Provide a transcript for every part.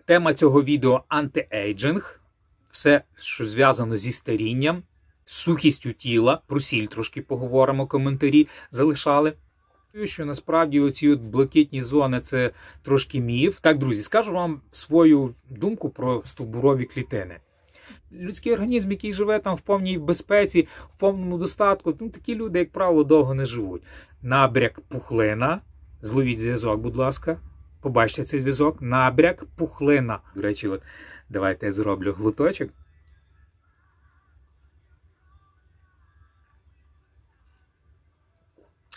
Тема цього відео – антиейджинг. Все, що зв'язано зі старінням, з сухістю тіла. Про сіль трошки поговоримо, коментарі залишали. Що насправді оці от блакитні зони – це трошки міф. Так, друзі, скажу вам свою думку про стовбурові клітини. Людський організм, який живе там в повній безпеці, в повному достатку, такі люди, як правило, довго не живуть. Набряк, пухлина. Зловіть зв'язок, будь ласка. Побачте цей зв'язок. Набряк, пухлина. До речі, от давайте я зроблю глоточок.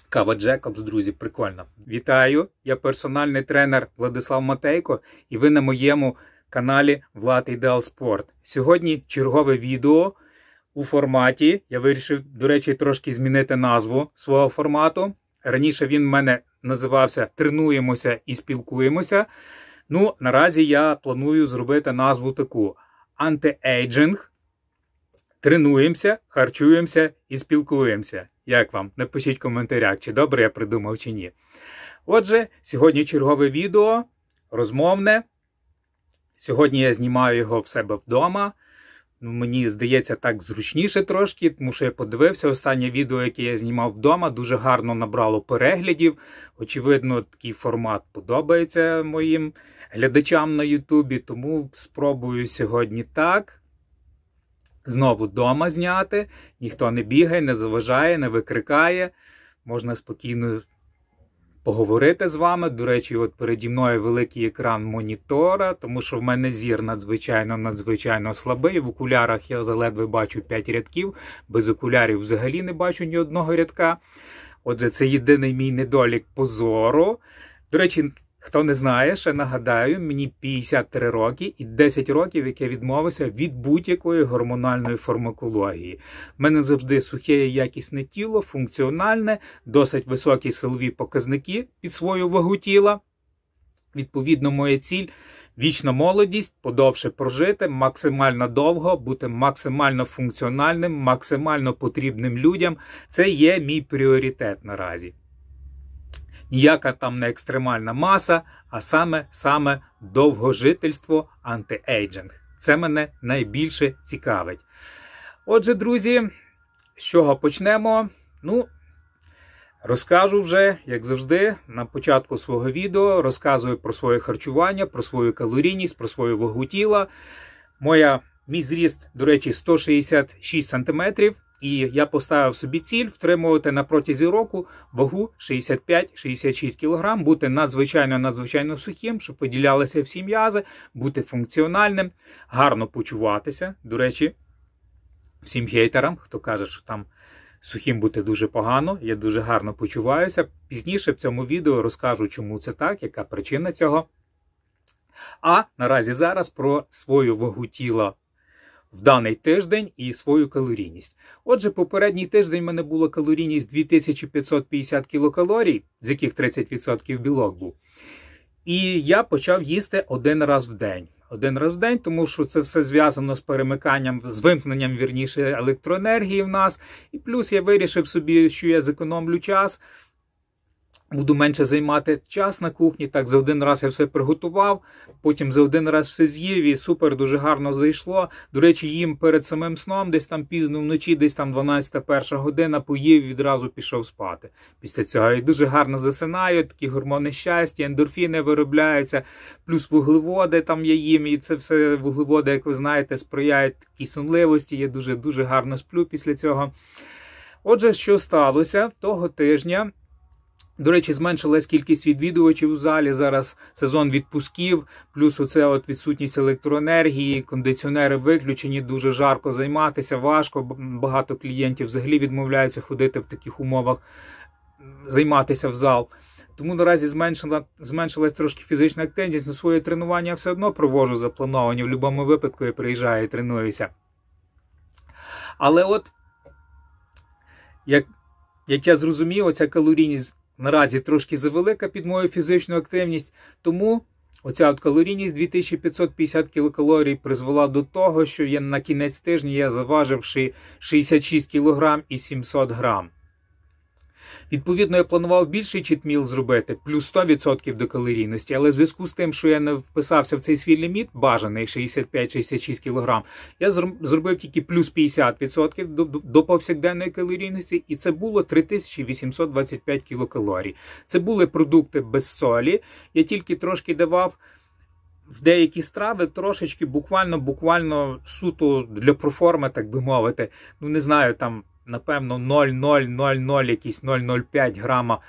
Кава Джекобс, друзі, прикольно. Вітаю, я персональний тренер Владислав Матейко, і ви на моєму каналі Влад Ідеал Спорт. Сьогодні чергове відео у форматі, я вирішив, до речі, трошки змінити назву свого формату. Раніше він в мене називався «Тренуємося і спілкуємося». Наразі я планую зробити назву таку «Антиейджинг». Тренуємося, харчуємося і спілкуємося. Як вам? Напишіть в коментарях, чи добре я придумав, чи ні. Отже, сьогодні чергове відео, розмовне. Сьогодні я знімаю його в себе вдома. Мені здається, так зручніше трошки, тому що я подивився останнє відео, яке я знімав вдома. Дуже гарно набрало переглядів. Очевидно, такий формат подобається моїм глядачам на Ютубі, тому спробую сьогодні так. Знову вдома зняти, ніхто не бігає, не заважає, не викрикає. Можна спокійно поговорити з вами. До речі, от переді мною великий екран монітора, тому що в мене зір надзвичайно слабий. В окулярах я заледве бачу 5 рядків, без окулярів взагалі не бачу ні одного рядка. Отже, це єдиний мій недолік по зору. До речі, хто не знає, ще нагадаю, мені 53 роки і 10 років, як я відмовився від будь-якої гормональної фармакології. В мене завжди сухе і якісне тіло, функціональне, досить високі силові показники під свою вагу тіла. Відповідно, моя ціль – вічна молодість, подовше прожити, максимально довго, бути максимально функціональним, максимально потрібним людям. Це є мій пріоритет наразі. Ніяка там не екстремальна маса, а саме довгожительство, антиейджинг. Це мене найбільше цікавить. Отже, друзі, з чого почнемо? Розкажу вже, як завжди, на початку свого відео, розказую про своє харчування, про свою калорійність, про свою вагу тіла. Мій зріст, до речі, 166 см. І я поставив собі ціль втримувати на протязі року вагу 65-66 кг, бути надзвичайно сухим, щоб поділялися всі м'язи, бути функціональним, гарно почуватися. До речі, всім хейтерам, хто каже, що там сухим бути дуже погано, я дуже гарно почуваюся. Пізніше в цьому відео розкажу, чому це так, яка причина цього. А наразі зараз про свою вагу тіла в даний тиждень і свою калорійність. Отже, попередній тиждень в мене була калорійність 2550 кілокалорій, з яких 30% білок був. І я почав їсти один раз в день. Один раз в день, тому що це все зв'язано з перемиканням, з вимкненням, вірніше, електроенергії в нас. І плюс я вирішив собі, що я зекономлю час, буду менше займати час на кухні, так за один раз я все приготував, потім за один раз все з'їв і супер, дуже гарно зайшло. До речі, їм перед самим сном, десь там пізно вночі, десь там 12-1 година, поїв і відразу пішов спати. Після цього і дуже гарно засинаю, такі гормони щастя, ендорфіни виробляються, плюс вуглеводи там я їм, і це все вуглеводи, як ви знаєте, сприяють такій сонливості, я дуже гарно сплю після цього. Отже, що сталося того тижня? До речі, зменшилась кількість відвідувачів у залі, зараз сезон відпусків, плюс оце от відсутність електроенергії, кондиціонери виключені, дуже жарко займатися, важко, багато клієнтів взагалі відмовляються ходити в таких умовах, займатися в зал. Тому наразі зменшилась трошки фізична активність, але своє тренування все одно проводжу заплановані, в будь-якому випадку я приїжджаю і тренуюся. Але от, як я зрозумів, оця калорійність наразі трошки завелика під мою фізичну активність, тому оця от калорійність 2550 кілокалорій призвела до того, що я на кінець тижня я заважив 66 кг і 700 грам. Відповідно, я планував більший читміл зробити, плюс 100% до калорійності, але в зв'язку з тим, що я не вписався в цей свій ліміт, бажаний 65-66 кг, я зробив тільки плюс 50% до повсякденної калорійності, і це було 3825 кілокалорій. Це були продукти без солі, я тільки трошки давав в деякі страви трошечки, буквально суто для проформи, так би мовити, ну не знаю, там, напевно, 0,000, якісь 0,05 грама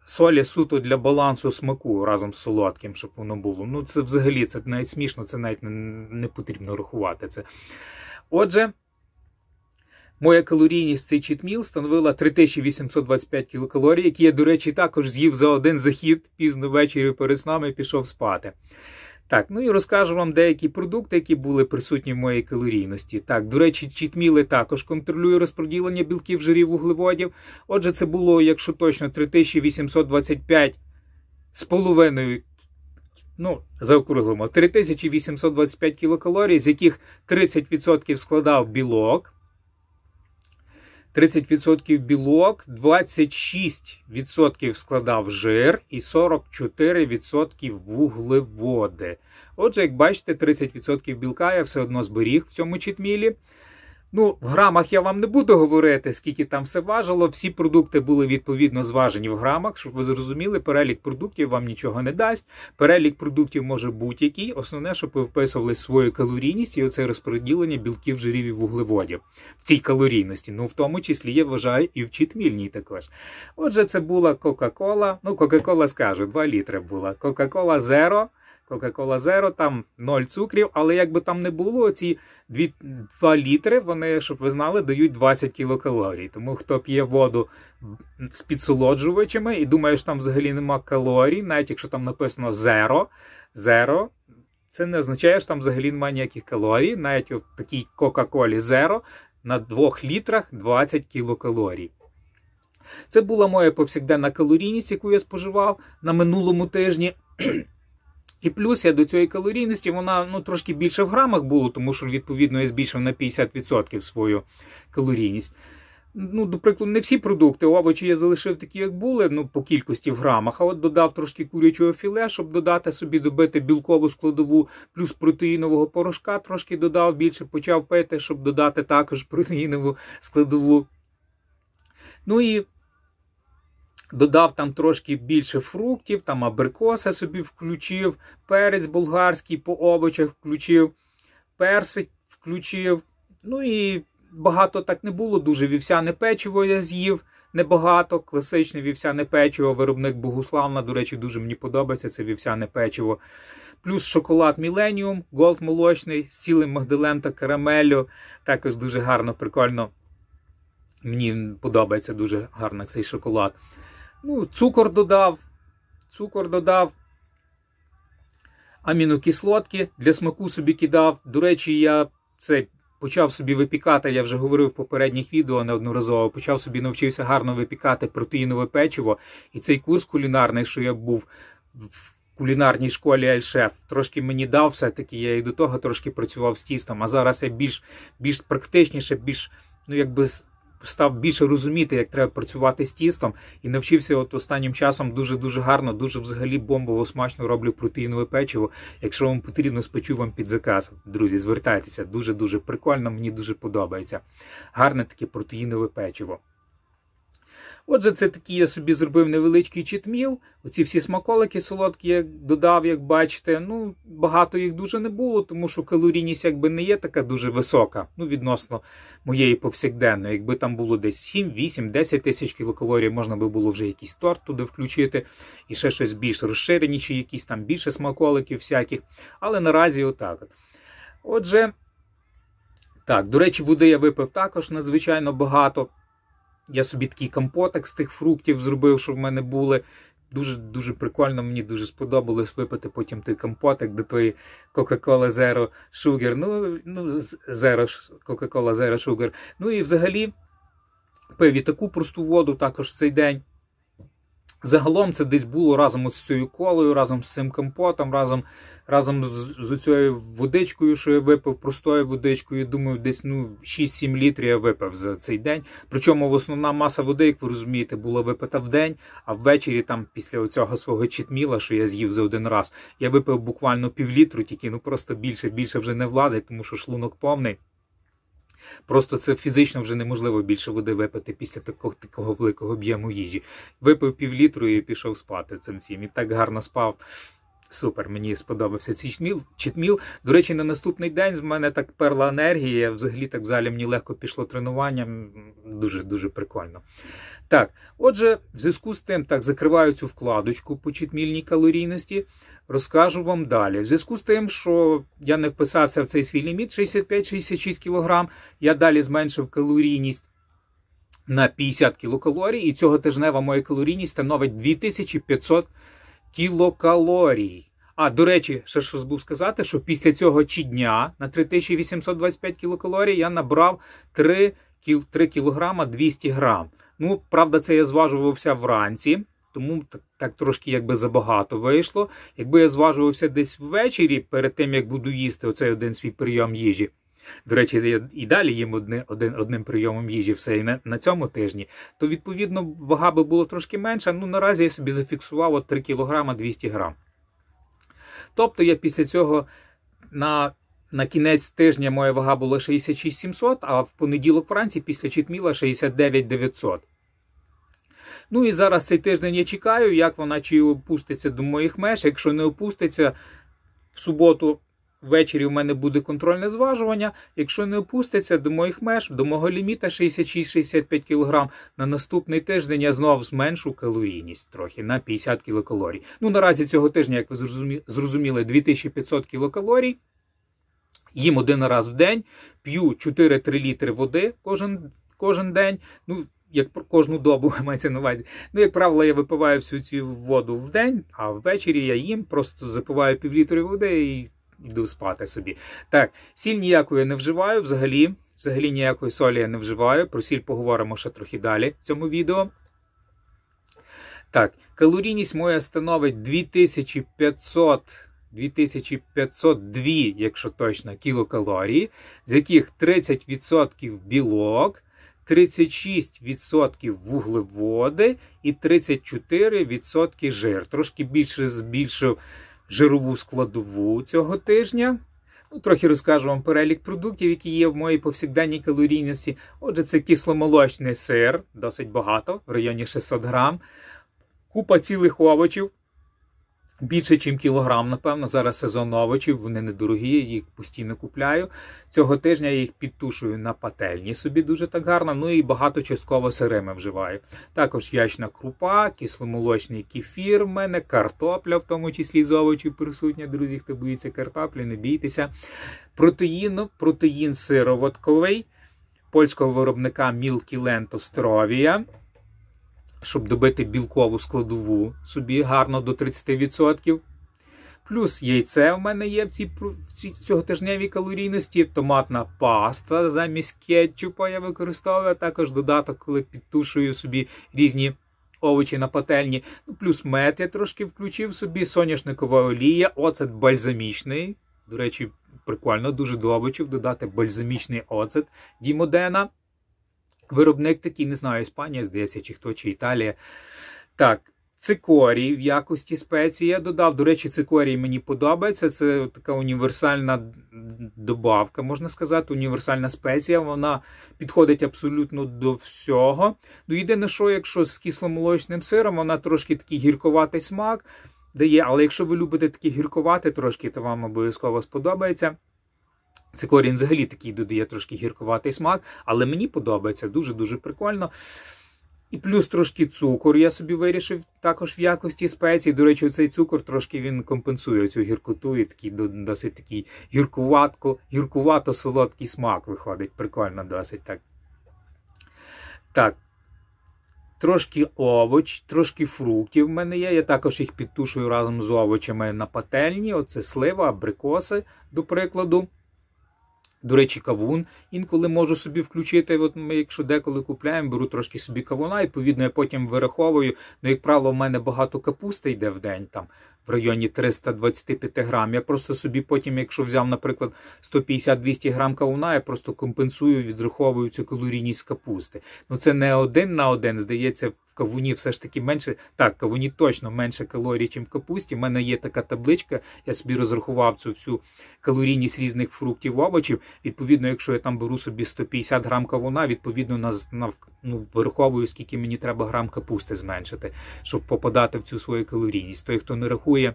солі суто для балансу смаку разом з солодким, щоб воно було. Ну це взагалі, це навіть смішно, це навіть не потрібно рахувати це. Отже, моя калорійність цей читміл становила 3825 кілокалорій, які я, до речі, також з'їв за один захід пізно ввечері перед сном і пішов спати. Так, ну і розкажу вам деякі продукти, які були присутні в моїй калорійності. Так, до речі, читміли також контролює розподілення білків, жирів, вуглеводів. Отже, це було, якщо точно, 3825 з половиною, ну, заокруглимо, 3825 кілокалорій, з яких 30% складав білок, 30% білок, 26% складав жир і 44% вуглеводи. Отже, як бачите, 30% білка я все одно зберіг в цьому читмілі. Ну, в грамах я вам не буду говорити, скільки там все важило. Всі продукти були відповідно зважені в грамах, щоб ви зрозуміли, перелік продуктів вам нічого не дасть. Перелік продуктів може будь-який. Основне, щоб ви вписували свою калорійність і оце розподілення білків, жирів і вуглеводів в цій калорійності. Ну, в тому числі, я вважаю, і в читмільній також. Отже, це була Кока-Кола. Ну, Кока-Кола, скажу, 2 літри була. Кока-Кола Zero. Кока-Кола Zero, там 0 цукрів, але як би там не було, ці 2 літри, вони, щоб ви знали, дають 20 кілокалорій. Тому хто п'є воду з підсолоджувачами і думає, що там взагалі нема калорій, навіть якщо там написано Zero, це не означає, що там взагалі немає ніяких калорій. Навіть в такій Кока-Колі Zero на 2 літрах 20 кілокалорій. Це була моя повсякденна калорійність, яку я споживав на минулому тижні. І плюс я до цієї калорійності, вона трошки більше в грамах було, тому що, відповідно, я збільшив на 50% свою калорійність. Ну, до прикладу, не всі продукти, овочі я залишив такі, як були, ну, по кількості в грамах, а от додав трошки курячого філе, щоб додати собі, добити білкову складову, плюс протеїнового порошка трошки додав, більше почав пити, щоб додати також протеїнову складову. Ну і додав там трошки більше фруктів, там абрикоси собі включив, перець болгарський по овочах включив, персик включив. Ну і багато так не було, дуже вівсяне печиво я з'їв, небагато, класичне вівсяне печиво, виробник Богуславна, до речі, дуже мені подобається це вівсяне печиво. Плюс шоколад Millennium, голд молочний, з цілим мигдалем та карамеллю, також дуже гарно, прикольно. Мені подобається дуже гарно цей шоколад. Ну, цукор додав, амінокислотки для смаку собі кидав. До речі, я це почав собі випікати, я вже говорив в попередніх відео неодноразово, почав собі навчився гарно випікати протеїнове печиво. І цей курс кулінарний, що я був в кулінарній школі Ельшеф, трошки мені дав все-таки, я і до того трошки працював з тістом, а зараз я більш практичніше, став більше розуміти, як треба працювати з тістом, і навчився от останнім часом дуже-дуже гарно, дуже взагалі бомбово смачно роблю протеїнове печиво. Якщо вам потрібно, спечу вам під заказ. Друзі, звертайтеся, дуже-дуже прикольно, мені дуже подобається. Гарне таке протеїнове печиво. Отже, це такий я собі зробив невеличкий читміл. Оці всі смаколики солодкі я додав, як бачите. Ну, багато їх дуже не було, тому що калорійність якби не є така дуже висока, ну, відносно моєї повсякденної. Якби там було десь 7, 8, 10 тисяч кілокалорій, можна би було вже якийсь торт туди включити, і ще щось більш розширеніші, якісь там більше смаколиків всяких. Але наразі отак. Отже, так, до речі, води я випив також надзвичайно багато. Я собі такий компотик з тих фруктів зробив, що в мене були. Дуже прикольно, мені дуже сподобалось випити потім той компотик до тої Coca-Cola Zero Sugar. Coca-Cola Zero Sugar. Ну і взагалі пив і таку просту воду також в цей день. Загалом це десь було разом з цією колою, разом з цим компотом, разом з цією водичкою, що я випив, простою водичкою, думаю, десь 6-7 літрів я випив за цей день. Причому основна маса води, як ви розумієте, була випита в день, а ввечері там після оцього свого читміла, що я з'їв за один раз, я випив буквально півлітру, тільки просто більше вже не влазить, тому що шлунок повний. Просто це фізично вже неможливо більше води випити після такого великого об'єму їжі. Випив півлітру і пішов спати цим всім. І так гарно спав. Супер, мені сподобався цей читміл. До речі, на наступний день з мене так перла енергія. Взагалі так в залі мені легко пішло тренування. Дуже прикольно. Так, отже, в зв'язку з тим, так, закриваю цю вкладочку по читмільній калорійності. Розкажу вам далі. В зв'язку з тим, що я не вписався в цей свій ліміт 65-66 кг, я далі зменшив калорійність на 50 кілокалорій, і цього тижнева моя калорійність становить 2500 кілокалорій. А, до речі, ще щось забув сказати, що після цього дня на 3825 кілокалорій я набрав 3 кг 200 грам. Ну, правда, це я зважувався вранці, тому так трошки якби забагато вийшло. Якби я зважувався десь ввечері, перед тим, як буду їсти оцей один свій прийом їжі. До речі, я і далі їм одним прийомом їжі все і на цьому тижні, то, відповідно, вага би була трошки менша. Ну, наразі я собі зафіксував 3 кг 200 грам. Тобто я після цього на кінець тижня моя вага була 66 700, а в понеділок вранці після читміла 69 900. Ну і зараз цей тиждень я чекаю, як вона чи опуститься до моїх меж. Якщо не опуститься, в суботу ввечері у мене буде контрольне зважування. Якщо не опуститься до моїх меж, до мого ліміта 66-65 кг, на наступний тиждень я знову зменшу калорійність трохи на 50 кілокалорій. Ну, наразі цього тижня, як ви зрозуміли, 2500 кілокалорій. Їм один раз в день, п'ю 4-3 літри води кожен день. Ну, як кожну добу мається на увазі. Ну, як правило, я випиваю всю цю воду в день, а ввечері я їм, просто запиваю півлітри води і йду спати собі. Так, сіль ніякої я не вживаю, взагалі ніякої солі я не вживаю. Про сіль поговоримо ще трохи далі в цьому відео. Так, калорійність моя становить 2502, якщо точно, кілокалорії, з яких 30% білок, 36% вуглеводи і 34% жир. Трошки більше збільшив жирову складову цього тижня. Ну, трохи розкажу вам перелік продуктів, які є в моїй повсякденній калорійності. Отже, це кисломолочний сир, досить багато, в районі 600 грам. Купа цілих овочів, більше, ніж кілограм, напевно. Зараз сезон овочів, вони недорогі, я їх постійно купляю. Цього тижня я їх підтушую на пательні собі дуже так гарно, ну і багато частково сирими вживаю. Також ячна крупа, кисломолочний кефір в мене, картопля, в тому числі з овочів присутня, друзі, хто боїться картоплі, не бійтеся. Протеїн сироватковий, польського виробника Milky Land Островія, щоб добити білкову складову собі гарно до 30%. Плюс яйце в мене є в цьоготижневій калорійності, томатна паста замість кетчупа я використовую, також додаток, коли підтушую собі різні овочі на пательні. Ну, плюс мед я трошки включив собі, соняшникова олія, оцет бальзамічний. До речі, прикольно, дуже до овочів додати бальзамічний оцет Дімодена. Виробник такий, не знаю, Іспанія, здається, чи хто, чи Італія. Так, цикорій в якості спеції я додав. До речі, цикорій мені подобається. Це така універсальна добавка, можна сказати, універсальна спеція. Вона підходить абсолютно до всього. Ну, єдине, що якщо з кисломолочним сиром, вона трошки такий гірковатий смак дає. Але якщо ви любите такий гірковатий трошки, то вам обов'язково сподобається. Цикорій взагалі такий додає трошки гірковатий смак, але мені подобається, дуже-дуже прикольно. І плюс трошки цукор я собі вирішив також в якості спецій. До речі, цей цукор трошки він компенсує цю гіркоту і такий досить такий гіркувато-солодкий смак виходить. Прикольно досить так. Так. Трошки трошки фруктів в мене є. Я також їх підтушую разом з овочами на пательні. Оце слива, абрикоси, до прикладу. До речі, кавун інколи можу собі включити. От ми, якщо деколи купляємо, беру трошки собі кавуна, відповідно, я потім вираховую. Ну, як правило, в мене багато капусти йде в день, там, в районі 325 грам. Я просто собі потім, якщо взяв, наприклад, 150-200 грам кавуна, я просто компенсую, відраховую цю калорійність капусти. Ну, це не 1:1, здається, в кавуні все ж таки менше. Так, в кавуні точно менше калорій, ніж в капусті. У мене є така табличка, я собі розрахував цю всю калорійність різних фруктів, овочів. Відповідно, якщо я там беру собі 150 грам кавуна, відповідно, вираховую, скільки мені треба грам капусти зменшити, щоб попадати в цю свою калорійність. Той, хто не рахує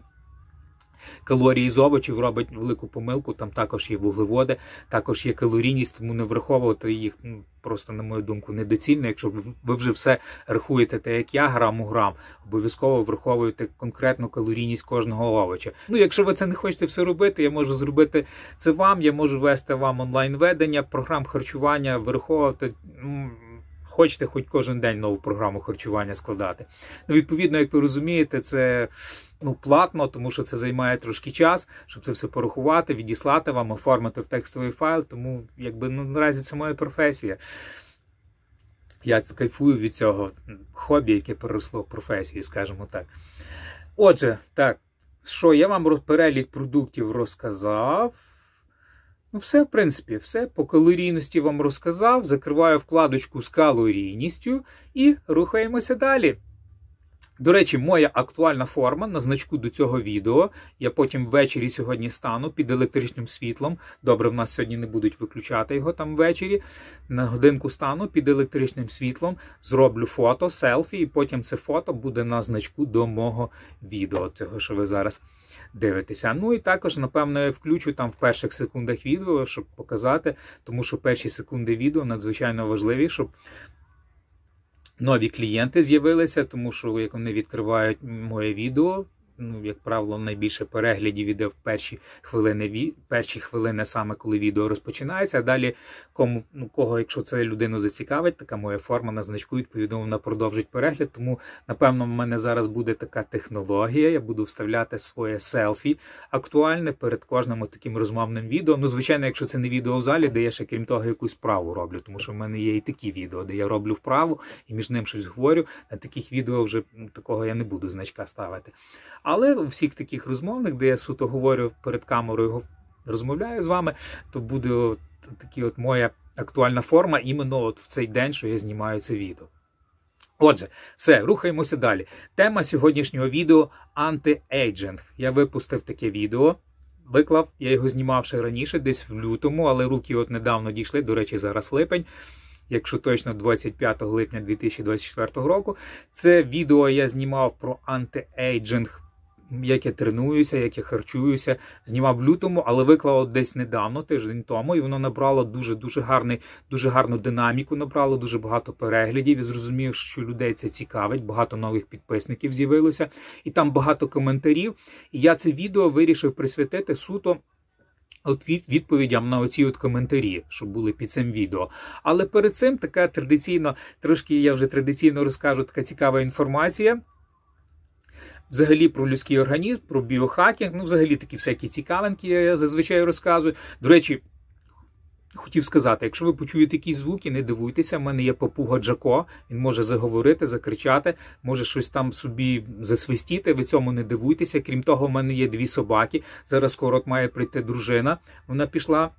калорії з овочів, робить велику помилку, там також є вуглеводи, також є калорійність, тому не враховувати їх просто, на мою думку, недоцільно. Якщо ви вже все рахуєте, так як я, грам у грам, обов'язково враховуєте конкретну калорійність кожного овоча. Ну, якщо ви це не хочете все робити, я можу зробити це вам, я можу вести вам онлайн-ведення, програм харчування, враховувати. Хочете хоч кожен день нову програму харчування складати. Ну, відповідно, як ви розумієте, це платно, тому що це займає трошки час, щоб це все порахувати, відіслати вам, оформити в текстовий файл, тому, наразі це моя професія. Я кайфую від цього хобі, яке переросло в професію, скажімо так. Отже, так, що я вам перелік продуктів розказав. Ну, все, в принципі, все. По калорійності вам розказав. Закриваю вкладочку з калорійністю і рухаємося далі. До речі, моя актуальна форма на значку до цього відео. Я потім ввечері сьогодні стану під електричним світлом. Добре, в нас сьогодні не будуть виключати його там ввечері. На годинку стану під електричним світлом, зроблю фото, селфі, і потім це фото буде на значку до мого відео, цього, що ви зараз дивитеся. Ну і також, напевно, я включу там в перших секундах відео, щоб показати, тому що перші секунди відео надзвичайно важливі, щоб нові клієнти з'явилися, тому що, як вони відкривають моє відео, як правило, найбільше переглядів іде в перші хвилини саме, коли відео розпочинається, а далі кого, якщо це людину зацікавить, така моя форма на значку, відповідно, вона продовжить перегляд, тому, напевно, в мене зараз буде така технологія, я буду вставляти своє селфі актуальне перед кожним таким розмовним відео. Ну, звичайно, якщо це не відео в залі, де я ще, крім того, якусь вправу роблю, тому що в мене є і такі відео, де я роблю вправу і між ним щось говорю, на таких відео вже такого я не буду значка ставити. Але у всіх таких розмовних, де я суто говорю перед камерою, розмовляю з вами, то буде моя актуальна форма іменно в цей день, що я знімаю це відео. Отже, все, рухаємося далі. Тема сьогоднішнього відео – анти-ейджинг. Я випустив таке відео, виклав, я його знімав ще раніше, десь в лютому, але руки недавно дійшли, до речі, зараз липень. Якщо точно 25 липня 2024 року. Це відео я знімав про анти-ейджинг, як я тренуюся, як я харчуюся. Знімав в лютому, але виклав десь недавно, тиждень тому, і воно набрало дуже гарну динаміку, набрало дуже багато переглядів, і зрозумів, що людей це цікавить, багато нових підписників з'явилося, і там багато коментарів. І я це відео вирішив присвятити суто відповідям на оці коментарі, що були під цим відео. Але перед цим така я вже традиційно розкажу, така цікава інформація. Взагалі про людський організм, про біохакінг, взагалі такі всякі цікавинки я зазвичай розказую. До речі, хотів сказати, якщо ви почуєте якісь звуки, не дивуйтеся, в мене є папуга Джако, він може заговорити, закричати, може щось там собі засвистіти, ви цьому не дивуйтеся. Крім того, в мене є 2 собаки, зараз скоро має прийти дружина, вона пішла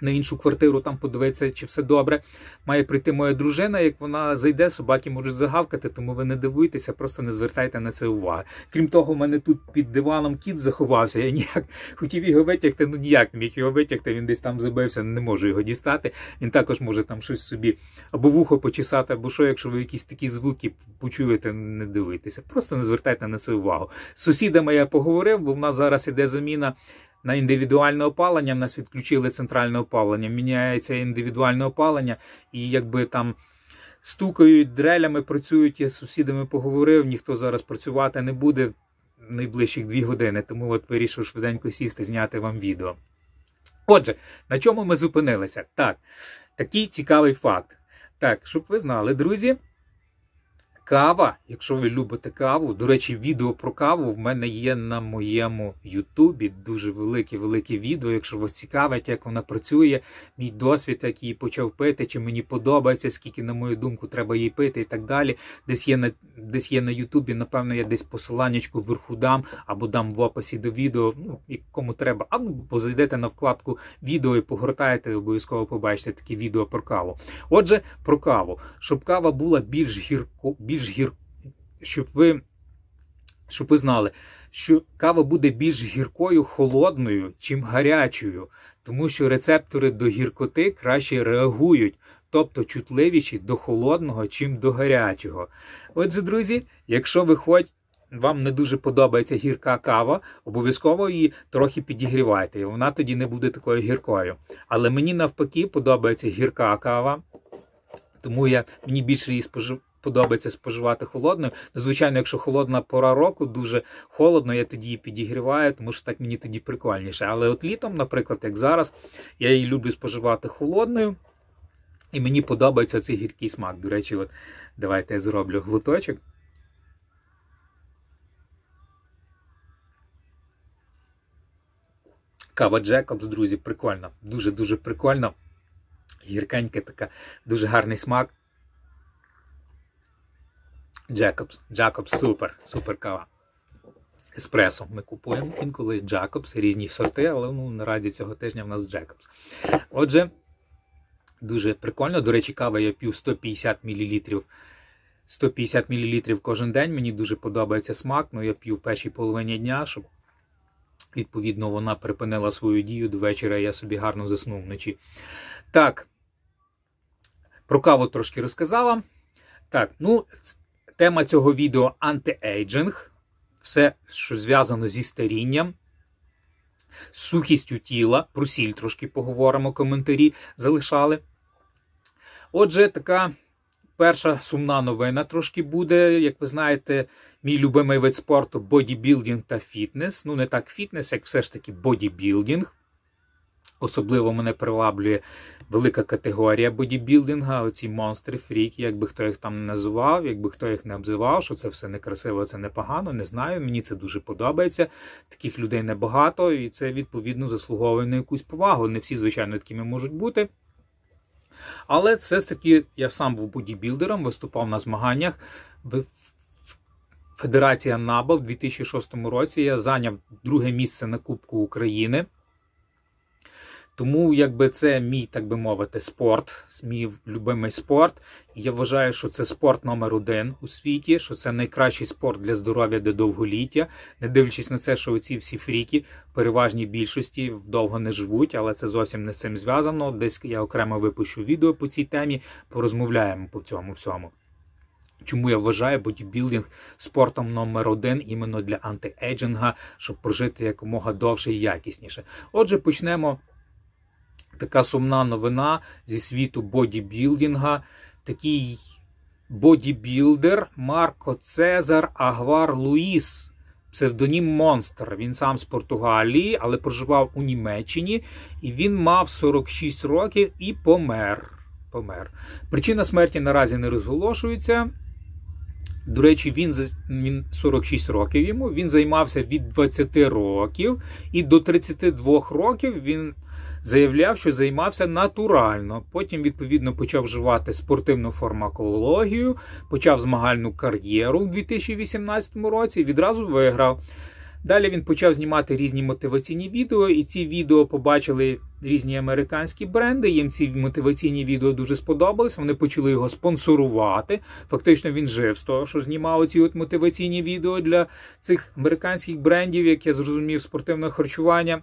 на іншу квартиру, там подивитися, чи все добре. Має прийти моя дружина, як вона зайде, собаки можуть загавкати, тому ви не дивуйтеся, просто не звертайте на це уваги. Крім того, в мене тут під диваном кіт заховався, я ніяк хотів його витягти, ніяк не міг його витягти, він десь там забився, не можу його дістати. Він також може там щось собі або вухо почесати, або що, якщо ви якісь такі звуки почуєте, не дивуйтеся, просто не звертайте на це увагу. З сусідами я поговорив, бо в нас зараз іде заміна на індивідуальне опалення, в нас відключили центральне опалення, міняється індивідуальне опалення, і там стукають, дрелями працюють, я з сусідами поговорив, ніхто зараз працювати не буде в найближчих 2 години, тому вирішив швиденько сісти, зняти вам відео. Отже, на чому ми зупинилися? Так, такий цікавий факт. Так, щоб ви знали, друзі, Кава, якщо ви любите каву, до речі, відео про каву в мене є на моєму ютубі, дуже велике відео, якщо вас цікавить, як вона працює, мій досвід, як її почав пити, чи мені подобається, скільки, на мою думку, треба її пити і так далі. Десь є на ютубі, напевно, я десь посиланнячку вверху дам, або дам в описі до відео, ну, кому треба, або зайдете на вкладку відео і погортаєте, обов'язково побачите такі відео про каву. Отже, про каву. Щоб кава була більш щоб ви знали, що кава буде більш гіркою холодною, чим гарячою, тому що рецептори до гіркоти краще реагують, тобто чутливіші до холодного, чим до гарячого. Отже, друзі, якщо вам не дуже подобається гірка кава, обов'язково її трохи підігрівайте, і вона тоді не буде такою гіркою. Але мені навпаки подобається гірка кава, тому мені більше її подобається споживати холодною. Звичайно, якщо холодна пора року, дуже холодно, я тоді її підігріваю, тому що так мені тоді прикольніше. Але от літом, наприклад, як зараз, я її люблю споживати холодною, і мені подобається цей гіркий смак. До речі, от давайте я зроблю глоточок. Кава Джекобс, друзі, прикольна. Дуже-дуже прикольна. Гіркенька така, дуже гарний смак. Джекобс, супер кава. Еспресо ми купуємо інколи Джекобс, різні сорти, але наразі цього тижня в нас Джекобс. Отже, дуже прикольно. До речі, кава я п'ю 150 мл. 150 мл кожен день. Мені дуже подобається смак, я п'ю в першій половині дня, щоб відповідно вона припинила свою дію до вечора, я собі гарно заснув вночі. Так, про каву трошки розказала. Так, тема цього відео – антиейджинг. Все, що зв'язано зі старінням, з сухістю тіла. Про сіль трошки поговоримо, коментарі залишали. Отже, така перша сумна новина трошки буде. Як ви знаєте, мій любимий вид спорту – бодібілдинг та фітнес. Не так фітнес, як все ж таки бодібілдинг. Особливо мене приваблює велика категорія бодібілдинга, оці монстри, фріки, якби хто їх там не називав, якби хто їх не обзивав, що це все некрасиво, це непогано, не знаю, мені це дуже подобається. Таких людей небагато, і це, відповідно, заслуговує на якусь повагу. Не всі, звичайно, такими можуть бути. Але все ж таки, я сам був бодібілдером, виступав на змаганнях. Федерація НАБА в 2006 році я зайняв друге місце на Кубку України. Тому, це мій, так би мовити, спорт, мій любимий спорт. І я вважаю, що це спорт номер 1 у світі, що це найкращий спорт для здоров'я, для довголіття. Не дивлячись на це, що оці всі фріки в переважній більшості довго не живуть, але це зовсім не з цим зв'язано. Десь я окремо випущу відео по цій темі, порозмовляємо по цьому всьому. Чому я вважаю бодібілдинг спортом номер 1 іменно для антиейджинга, щоб прожити якомога довше і якісніше. Отже, почнемо. Така сумна новина зі світу бодібілдинга. Такий бодібілдер Марко Цезар Агвар Луїс, псевдонім Монстр. Він сам з Португалії, але проживав у Німеччині. І він мав 46 років і помер. Причина смерті наразі не розголошується. До речі, він 46 років йому. Він займався від 20 років і до 32 років він заявляв, що займався натурально. Потім, відповідно, почав вживати спортивну фармакологію, почав змагальну кар'єру в 2018 році і відразу виграв. Далі він почав знімати різні мотиваційні відео, і ці відео побачили різні американські бренди, їм ці мотиваційні відео дуже сподобались, вони почали його спонсорувати. Фактично він жив з того, що знімав ці мотиваційні відео для цих американських брендів, як я зрозумів, спортивного харчування.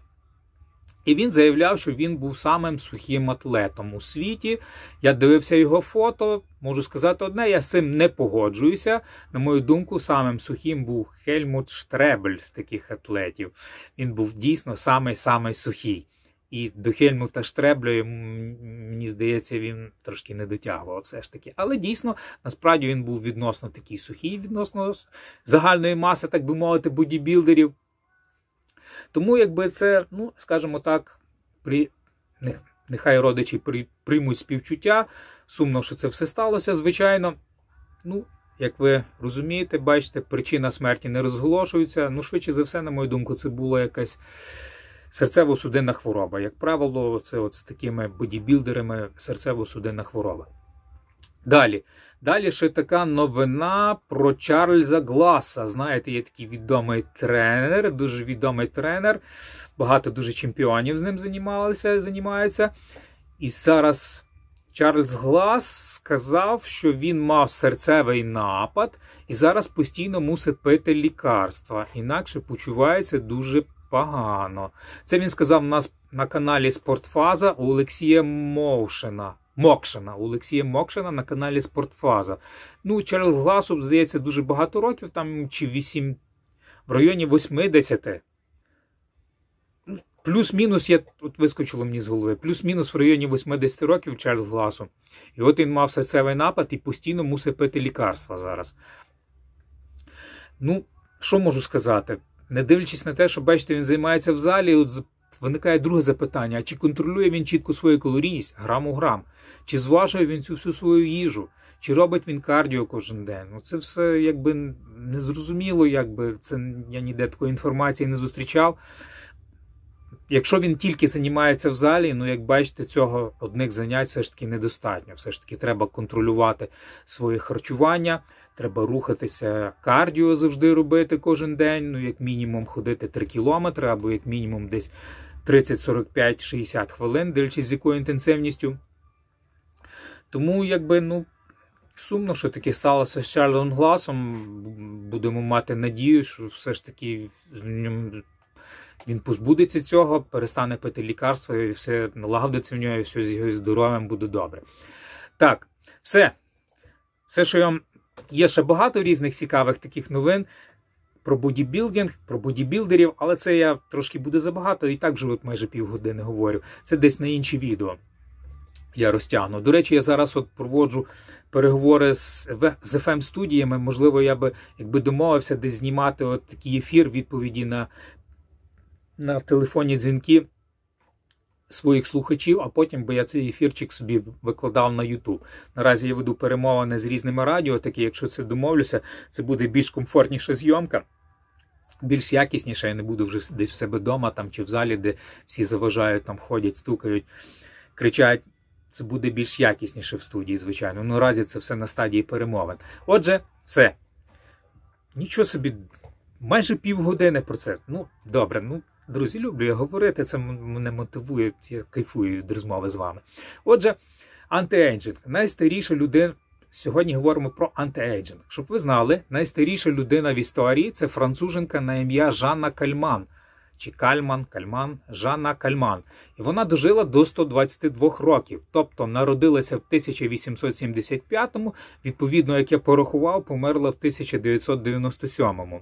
І він заявляв, що він був самим сухим атлетом у світі. Я дивився його фото, можу сказати одне, я з цим не погоджуюся. На мою думку, самим сухим був Хельмут Штребель з таких атлетів. Він був дійсно самий сухий. І до Хельмута Штребля, мені здається, він трошки не дотягував все ж таки. Але дійсно, насправді він був відносно такий сухий, відносно загальної маси, так би мовити, бодібілдерів. Тому, це, скажімо так, нехай родичі приймуть співчуття. Сумно, що це все сталося, звичайно. як ви розумієте, бачите, причина смерті не розголошується. Ну, швидше за все, на мою думку, це була якась серцево-судинна хвороба. Як правило, це от з такими бодібілдерами серцево-судинна хвороба. Далі ще така новина про Чарльза Гласа. Знаєте, є такий відомий тренер, дуже відомий тренер. Багато дуже чемпіонів з ним займаються. І зараз Чарльз Глас сказав, що він мав серцевий напад і зараз постійно мусить пити лікарства. Інакше почувається дуже погано. Це він сказав у нас на каналі Спортфаза у Олексія Мокшина на каналі Спортфаза. Ну, Чарльз Гласу, здається, дуже багато років, там чи 8, в районі 80. Плюс-мінус, от вискочило мені з голови, плюс-мінус в районі 80 років Чарльз Гласу. І от він мав серцевий напад і постійно мусить пити лікарства зараз. Ну, що можу сказати? Не дивлячись на те, що, бачите, він займається в залі, от виникає друге запитання, а чи контролює він чітко свою калорійність, грам у грам? Чи зважує він цю всю свою їжу? Чи робить він кардіо кожен день? Ну, це все якби незрозуміло, це я ніде такої інформації не зустрічав. Якщо він тільки займається в залі, ну, як бачите, цього одних занять все ж таки недостатньо. Все ж таки треба контролювати своє харчування, треба рухатися, кардіо завжди робити кожен день, ну, як мінімум ходити 3 кілометри, або як мінімум десь 30, 45, 60 хвилин, дивлячись з якою інтенсивністю. Тому, сумно, що таке сталося з Чарльзом Гласом. Будемо мати надію, що все ж таки він позбудеться цього, перестане пити лікарства і все налагодиться в нього, і все з його здоров'ям буде добре. Так, все, що я вам... Є ще багато різних цікавих таких новин про бодібілдинг, про бодібілдерів, але це я трошки буде забагато, і так вже от майже півгодини говорю. Це десь на інші відео я розтягну. До речі, я зараз от проводжу переговори з FM-студіями. Можливо, я би, якби домовився десь знімати от такий ефір, відповіді на телефонні дзвінки своїх слухачів, а потім би я цей ефірчик собі викладав на YouTube. Наразі я веду перемовини з різними радіо, такі, якщо це домовлюся, це буде більш комфортніша зйомка, більш якісніша, я не буду вже десь в себе вдома там, чи в залі, де всі заважають, там ходять, стукають, кричать. Це буде більш якісніше в студії, звичайно. Наразі це все на стадії перемовин. Отже, все. Нічого собі, майже півгодини про це. Ну, добре, друзі, люблю я говорити, це мене мотивує, я кайфую від розмови з вами. Отже, антиейджинг. Найстаріша людина, сьогодні говоримо про антиейджинг. Щоб ви знали, найстаріша людина в історії – це француженка на ім'я Жанна Кальман. Чи Кальман, Жанна Кальман. І вона дожила до 122 років. Тобто народилася в 1875-му, відповідно, як я порахував, померла в 1997-му.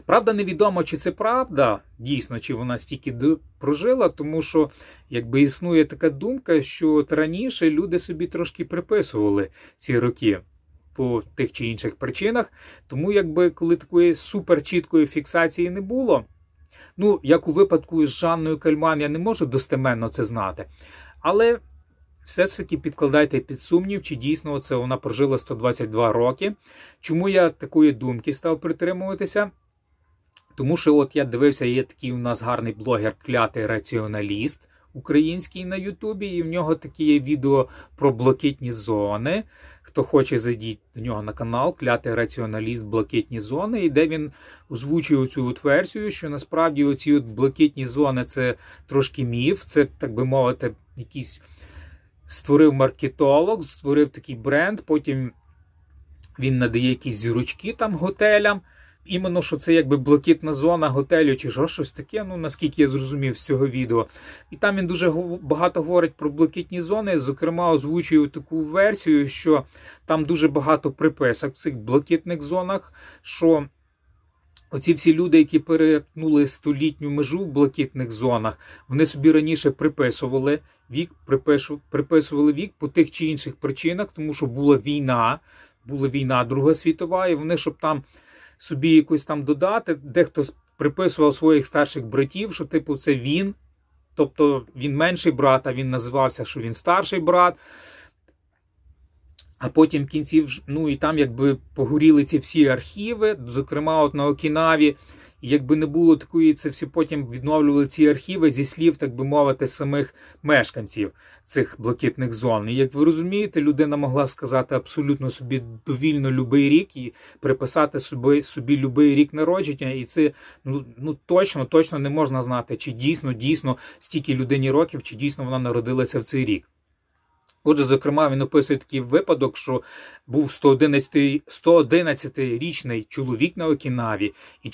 Правда, невідомо, чи це правда, дійсно, чи вона стільки прожила, тому що, якби існує така думка, що от раніше люди собі трошки приписували ці роки по тих чи інших причинах, тому, якби, коли такої суперчіткої фіксації не було, ну, як у випадку з Жанною Кальман, я не можу достеменно це знати, але все-таки підкладайте під сумнів, чи дійсно це вона прожила 122 роки. Чому я такої думки став притримуватися? Тому що от я дивився, є такий у нас гарний блогер «Клятий раціоналіст» український на Ютубі, і в нього такі є відео про блакитні зони. Хто хоче, зайдіть до нього на канал «Клятий раціоналіст. Блакитні зони», і де він озвучує цю от версію, що насправді оці от блакитні зони – це трошки міф, це, так би мовити, якийсь створив маркетолог, створив такий бренд, потім він надає якісь зірочки там готелям, іменно, що це якби блакитна зона готелю чи щось таке, ну, наскільки я зрозумів з цього відео. І там він дуже багато говорить про блакитні зони, зокрема озвучує таку версію, що там дуже багато приписок в цих блакитних зонах, що оці всі люди, які перетнули столітню межу в блакитних зонах, вони собі раніше приписували вік по тих чи інших причинах, тому що була війна Друга світова, і вони, щоб там собі якось там додати, дехто приписував своїх старших братів, що типу це він, тобто він менший брат, а він називався, що він старший брат. А потім в кінці, ну і там якби погоріли ці всі архіви, зокрема от на Окінаві, і якби не було такої, це всі потім відновлювали ці архіви зі слів, так би мовити, самих мешканців цих блакитних зон. І як ви розумієте, людина могла сказати абсолютно собі довільно любий рік і приписати собі любий рік народження, і це ну точно не можна знати, чи дійсно стільки людині років, чи дійсно вона народилася в цей рік. Отже, зокрема, він описує такий випадок, що був 111-річний чоловік на Окінаві, і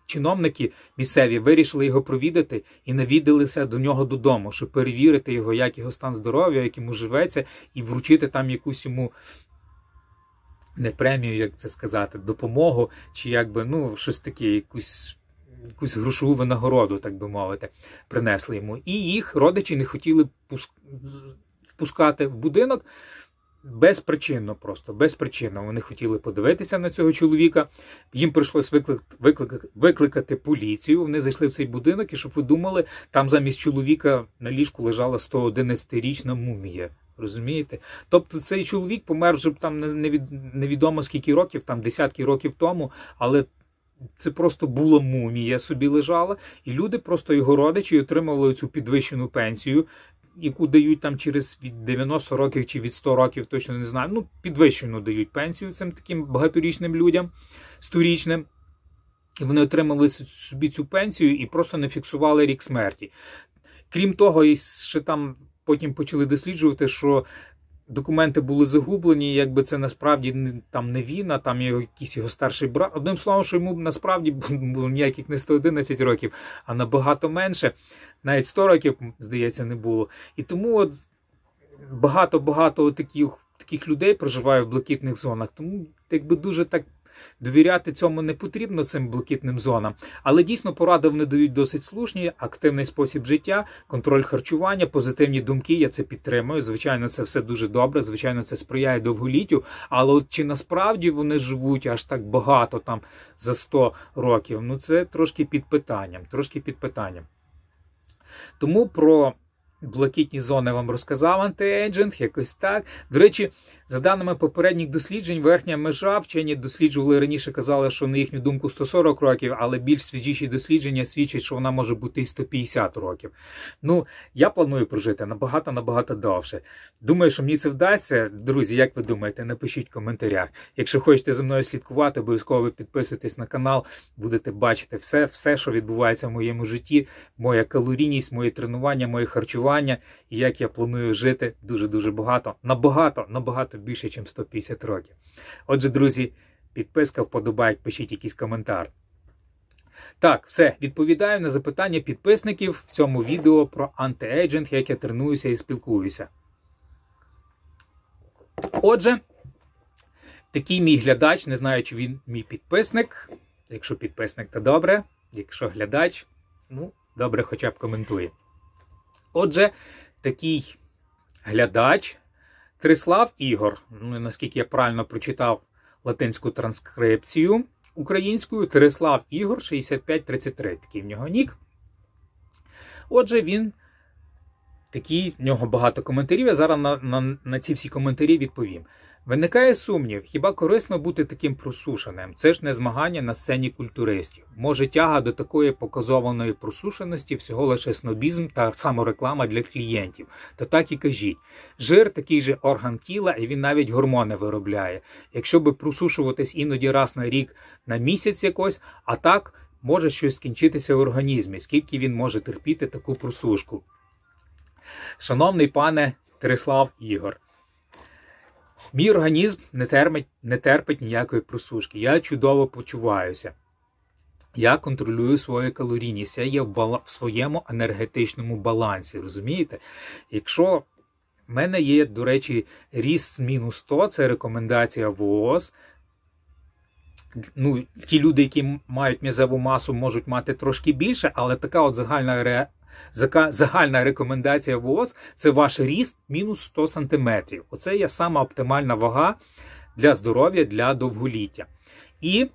чиновники місцеві вирішили його провідати і навідалися до нього додому, щоб перевірити його, як його стан здоров'я, як йому живеться, і вручити там якусь йому, не премію, як це сказати, допомогу, чи якби, ну, щось таке, якусь грошову винагороду, так би мовити, принесли йому. І їх родичі не хотіли пускати в будинок безпричинно просто, безпричинно. Вони хотіли подивитися на цього чоловіка. Їм прийшлось викликати поліцію. Вони зайшли в цей будинок, і щоб ви думали, там замість чоловіка на ліжку лежала 111-річна мумія. Розумієте? Тобто цей чоловік помер вже там невідомо скільки років, там десятки років тому, але це просто була мумія собі лежала, і люди, просто його родичі, отримували цю підвищену пенсію, яку дають там через від 90 років чи від 100 років, точно не знаю. Ну, підвищену дають пенсію цим таким багаторічним людям, 100-річним. І вони отримали собі цю пенсію і просто не фіксували рік смерті. Крім того, і ще там потім почали досліджувати, що документи були загублені, якби це насправді там не він, а там якийсь його старший брат. Одним словом, що йому насправді було ніяких не 111 років, а набагато менше. Навіть 100 років, здається, не було. І тому от багато таких людей проживає в блакитних зонах. Тому якби дуже так довіряти цьому не потрібно, цим блакитним зонам. Але дійсно поради вони дають досить слушні: активний спосіб життя, контроль харчування, позитивні думки, я це підтримую. Звичайно, це все дуже добре, звичайно, це сприяє довголіттю. Але от чи насправді вони живуть аж так багато там за 100 років, ну це трошки під питанням. Тому про блакитні зони вам розказав антиейджинг, якось так. До речі, за даними попередніх досліджень, верхня межа, вчені досліджували раніше, казали, що на їхню думку 140 років, але більш свіжіші дослідження свідчать, що вона може бути і 150 років. Ну, я планую прожити набагато довше. Думаю, що мені це вдасться. Друзі, як ви думаєте, напишіть в коментарях. Якщо хочете за мною слідкувати, обов'язково підписуйтесь на канал, будете бачити все, що відбувається в моєму житті, моя калорійність, мої тренування, моє харчування, і як я планую жити дуже багато, набагато більше, ніж 150 років. Отже, друзі, підписка, вподобайк, пишіть якийсь коментар. Так, все, відповідаю на запитання підписників в цьому відео про антиейджинг, як я тренуюся і спілкуюся. Отже, такий мій глядач, не знаю, чи він мій підписник. Якщо підписник, то добре. Якщо глядач, ну, добре, хоча б коментує. Отже, такий глядач Трислав Ігор, ну, наскільки я правильно прочитав латинську транскрипцію українською, Трислав Ігор 6533, такий в нього нік. Отже, він такий, в нього багато коментарів, я зараз на ці всі коментарі відповім. Виникає сумнів, хіба корисно бути таким просушеним? Це ж не змагання на сцені культуристів. Може, тяга до такої показованої просушеності всього лише снобізм та самореклама для клієнтів. То так і кажіть. Жир – такий же орган тіла, і він навіть гормони виробляє. Якщо би просушуватись іноді раз на рік, на місяць якось, а так може щось скінчитися в організмі. Скільки він може терпіти таку просушку? Шановний пане Трислав Ігор, мій організм не терпить ніякої просушки. Я чудово почуваюся. Я контролюю свою калорійність. Я є в своєму енергетичному балансі. Розумієте? Якщо в мене є, до речі, ріст мінус 100, це рекомендація ВООЗ. Ну, ті люди, які мають м'язову масу, можуть мати трошки більше, але така от загальна рекомендація ВООЗ – це ваш ріст мінус 100 см. Оце є сама оптимальна вага для здоров'я, для довголіття. І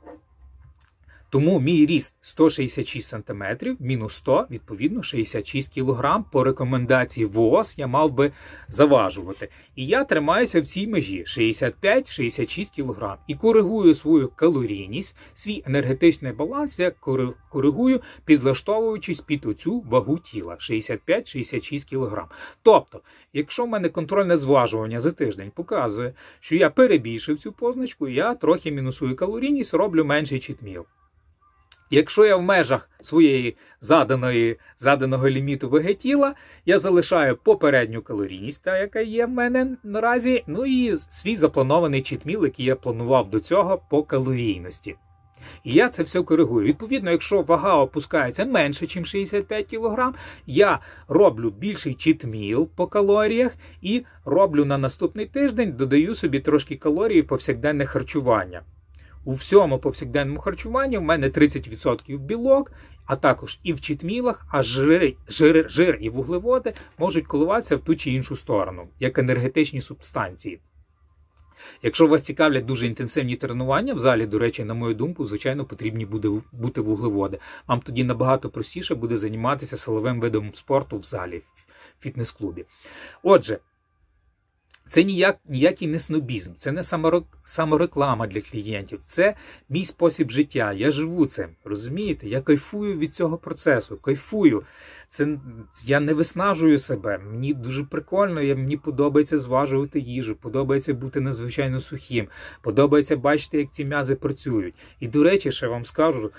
Тому мій ріст 166 см, мінус 100, відповідно 66 кг. По рекомендації ВООЗ я мав би заважувати. І я тримаюся в цій межі 65-66 кг. І коригую свою калорійність, свій енергетичний баланс я коригую, підлаштовуючись під оцю вагу тіла 65-66 кг. Тобто, якщо в мене контрольне зважування за тиждень показує, що я перебільшив цю позначку, я трохи мінусую калорійність, роблю менший читміл. Якщо я в межах своєї заданого ліміту ваги тіла, я залишаю попередню калорійність, та яка є в мене наразі, ну і свій запланований читміл, який я планував до цього по калорійності. І я це все коригую. Відповідно, якщо вага опускається менше, ніж 65 кг, я роблю більший читміл по калоріях і роблю на наступний тиждень, додаю собі трошки калорій в повсякденне харчування. У всьому повсякденному харчуванні в мене 30% білок, а також і в читмілах, а жир і вуглеводи можуть коливатися в ту чи іншу сторону, як енергетичні субстанції. Якщо вас цікавлять дуже інтенсивні тренування в залі, до речі, на мою думку, звичайно, потрібні бути вуглеводи. Вам тоді набагато простіше буде займатися силовим видом спорту в залі, в фітнес-клубі. Отже, це ніякий не снобізм, це не самореклама для клієнтів, це мій спосіб життя, я живу цим, розумієте? Я кайфую від цього процесу, кайфую. Я не виснажую себе, мені дуже прикольно, мені подобається зважувати їжу, подобається бути надзвичайно сухим, подобається бачити, як ці м'язи працюють. І, до речі, ще вам скажу,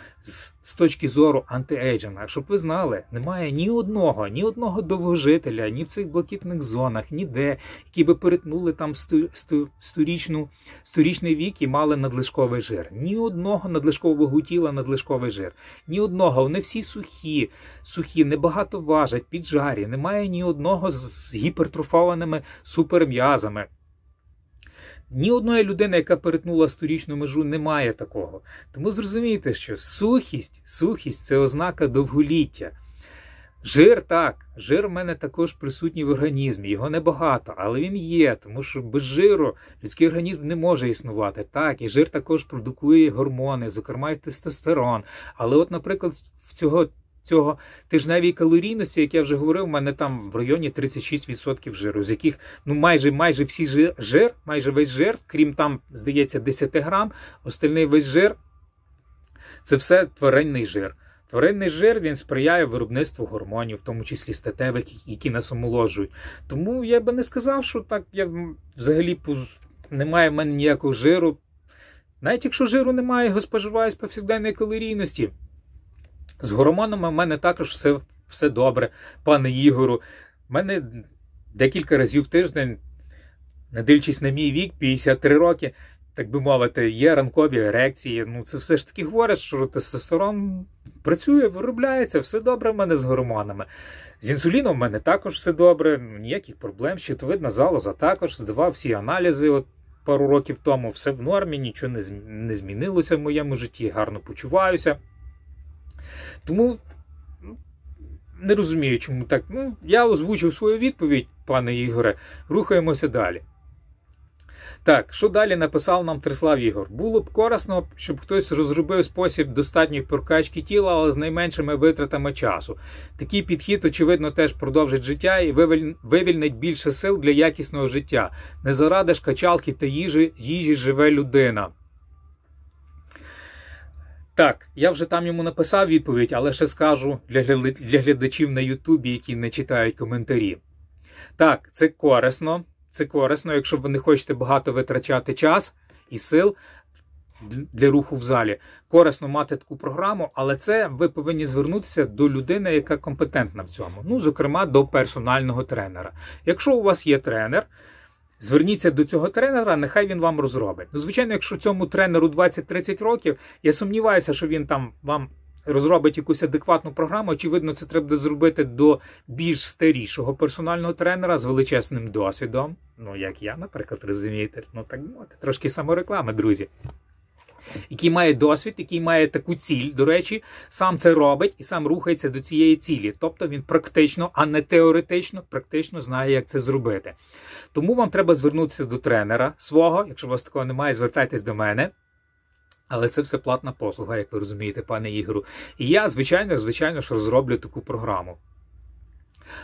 з точки зору антиейджинга, щоб ви знали, немає ні одного довгожителя, ні в цих блакитних зонах, ніде, які би перетнули там сторічний вік і мали надлишковий жир. Ні одного надлишкового тіла надлишковий жир. Ні одного, вони всі сухі, небагато важать, піджарі, немає ні одного з гіпертрофованими суперм'язами. Ні одної людини, яка перетнула сторічну межу, немає такого. Тому зрозумійте, що сухість – це ознака довголіття. Жир, так, жир в мене також присутній в організмі, його небагато, але він є, тому що без жиру людський організм не може існувати. Так, і жир також продукує гормони, зокрема і тестостерон. Але от, наприклад, в цього тижневій калорійності, як я вже говорив, у мене там в районі 36% жиру, з яких майже всі майже весь жир, крім там, здається, 10 грам, остальний весь жир – це все тваринний жир. Тваринний жир, він сприяє виробництву гормонів, в тому числі статевих, які нас омолоджують. Тому я би не сказав, що так, я взагалі немає в мене ніякого жиру. Навіть якщо жиру немає, його споживаю з повсякденної калорійності. З гормонами в мене також все добре, пане Ігору. В мене декілька разів в тиждень, не дивлячись на мій вік, 53 роки, так би мовити, є ранкові ерекції. Ну, це все ж таки говорить, що тестостерон працює, виробляється, все добре в мене з гормонами. З інсуліном в мене також все добре, ніяких проблем. Щитовидна залоза також, здавав всі аналізи пару років тому, все в нормі, нічого не змінилося в моєму житті, гарно почуваюся. Тому не розумію, чому так. Я озвучив свою відповідь, пане Ігоре, рухаємося далі. Так, що далі написав нам Трислав Ігор? Було б корисно, щоб хтось розробив спосіб достатньої прокачки тіла, але з найменшими витратами часу. Такий підхід, очевидно, теж продовжить життя і вивільнить більше сил для якісного життя. Не заради ж качалки та їжі живе людина. Так, я вже там йому написав відповідь, але ще скажу для глядачів на Ютубі, які не читають коментарі. Так, це корисно. Це корисно, якщо ви не хочете багато витрачати час і сил для руху в залі. Корисно мати таку програму, але це ви повинні звернутися до людини, яка компетентна в цьому. Ну, зокрема, до персонального тренера. Якщо у вас є тренер, зверніться до цього тренера, нехай він вам розробить. Ну, звичайно, якщо цьому тренеру 20-30 років, я сумніваюся, що він там вам розробить якусь адекватну програму. Очевидно, це треба зробити до більш старішого персонального тренера з величезним досвідом. Ну, як я, наприклад, розумієте. Ну, так мовити, трошки самореклами, друзі. Який має досвід, який має таку ціль, до речі, сам це робить і сам рухається до цієї цілі. Тобто він практично, а не теоретично, практично знає, як це зробити. Тому вам треба звернутися до тренера свого. Якщо у вас такого немає, звертайтесь до мене. Але це все платна послуга, як ви розумієте, пане Ігору. І я, звичайно, що розроблю таку програму.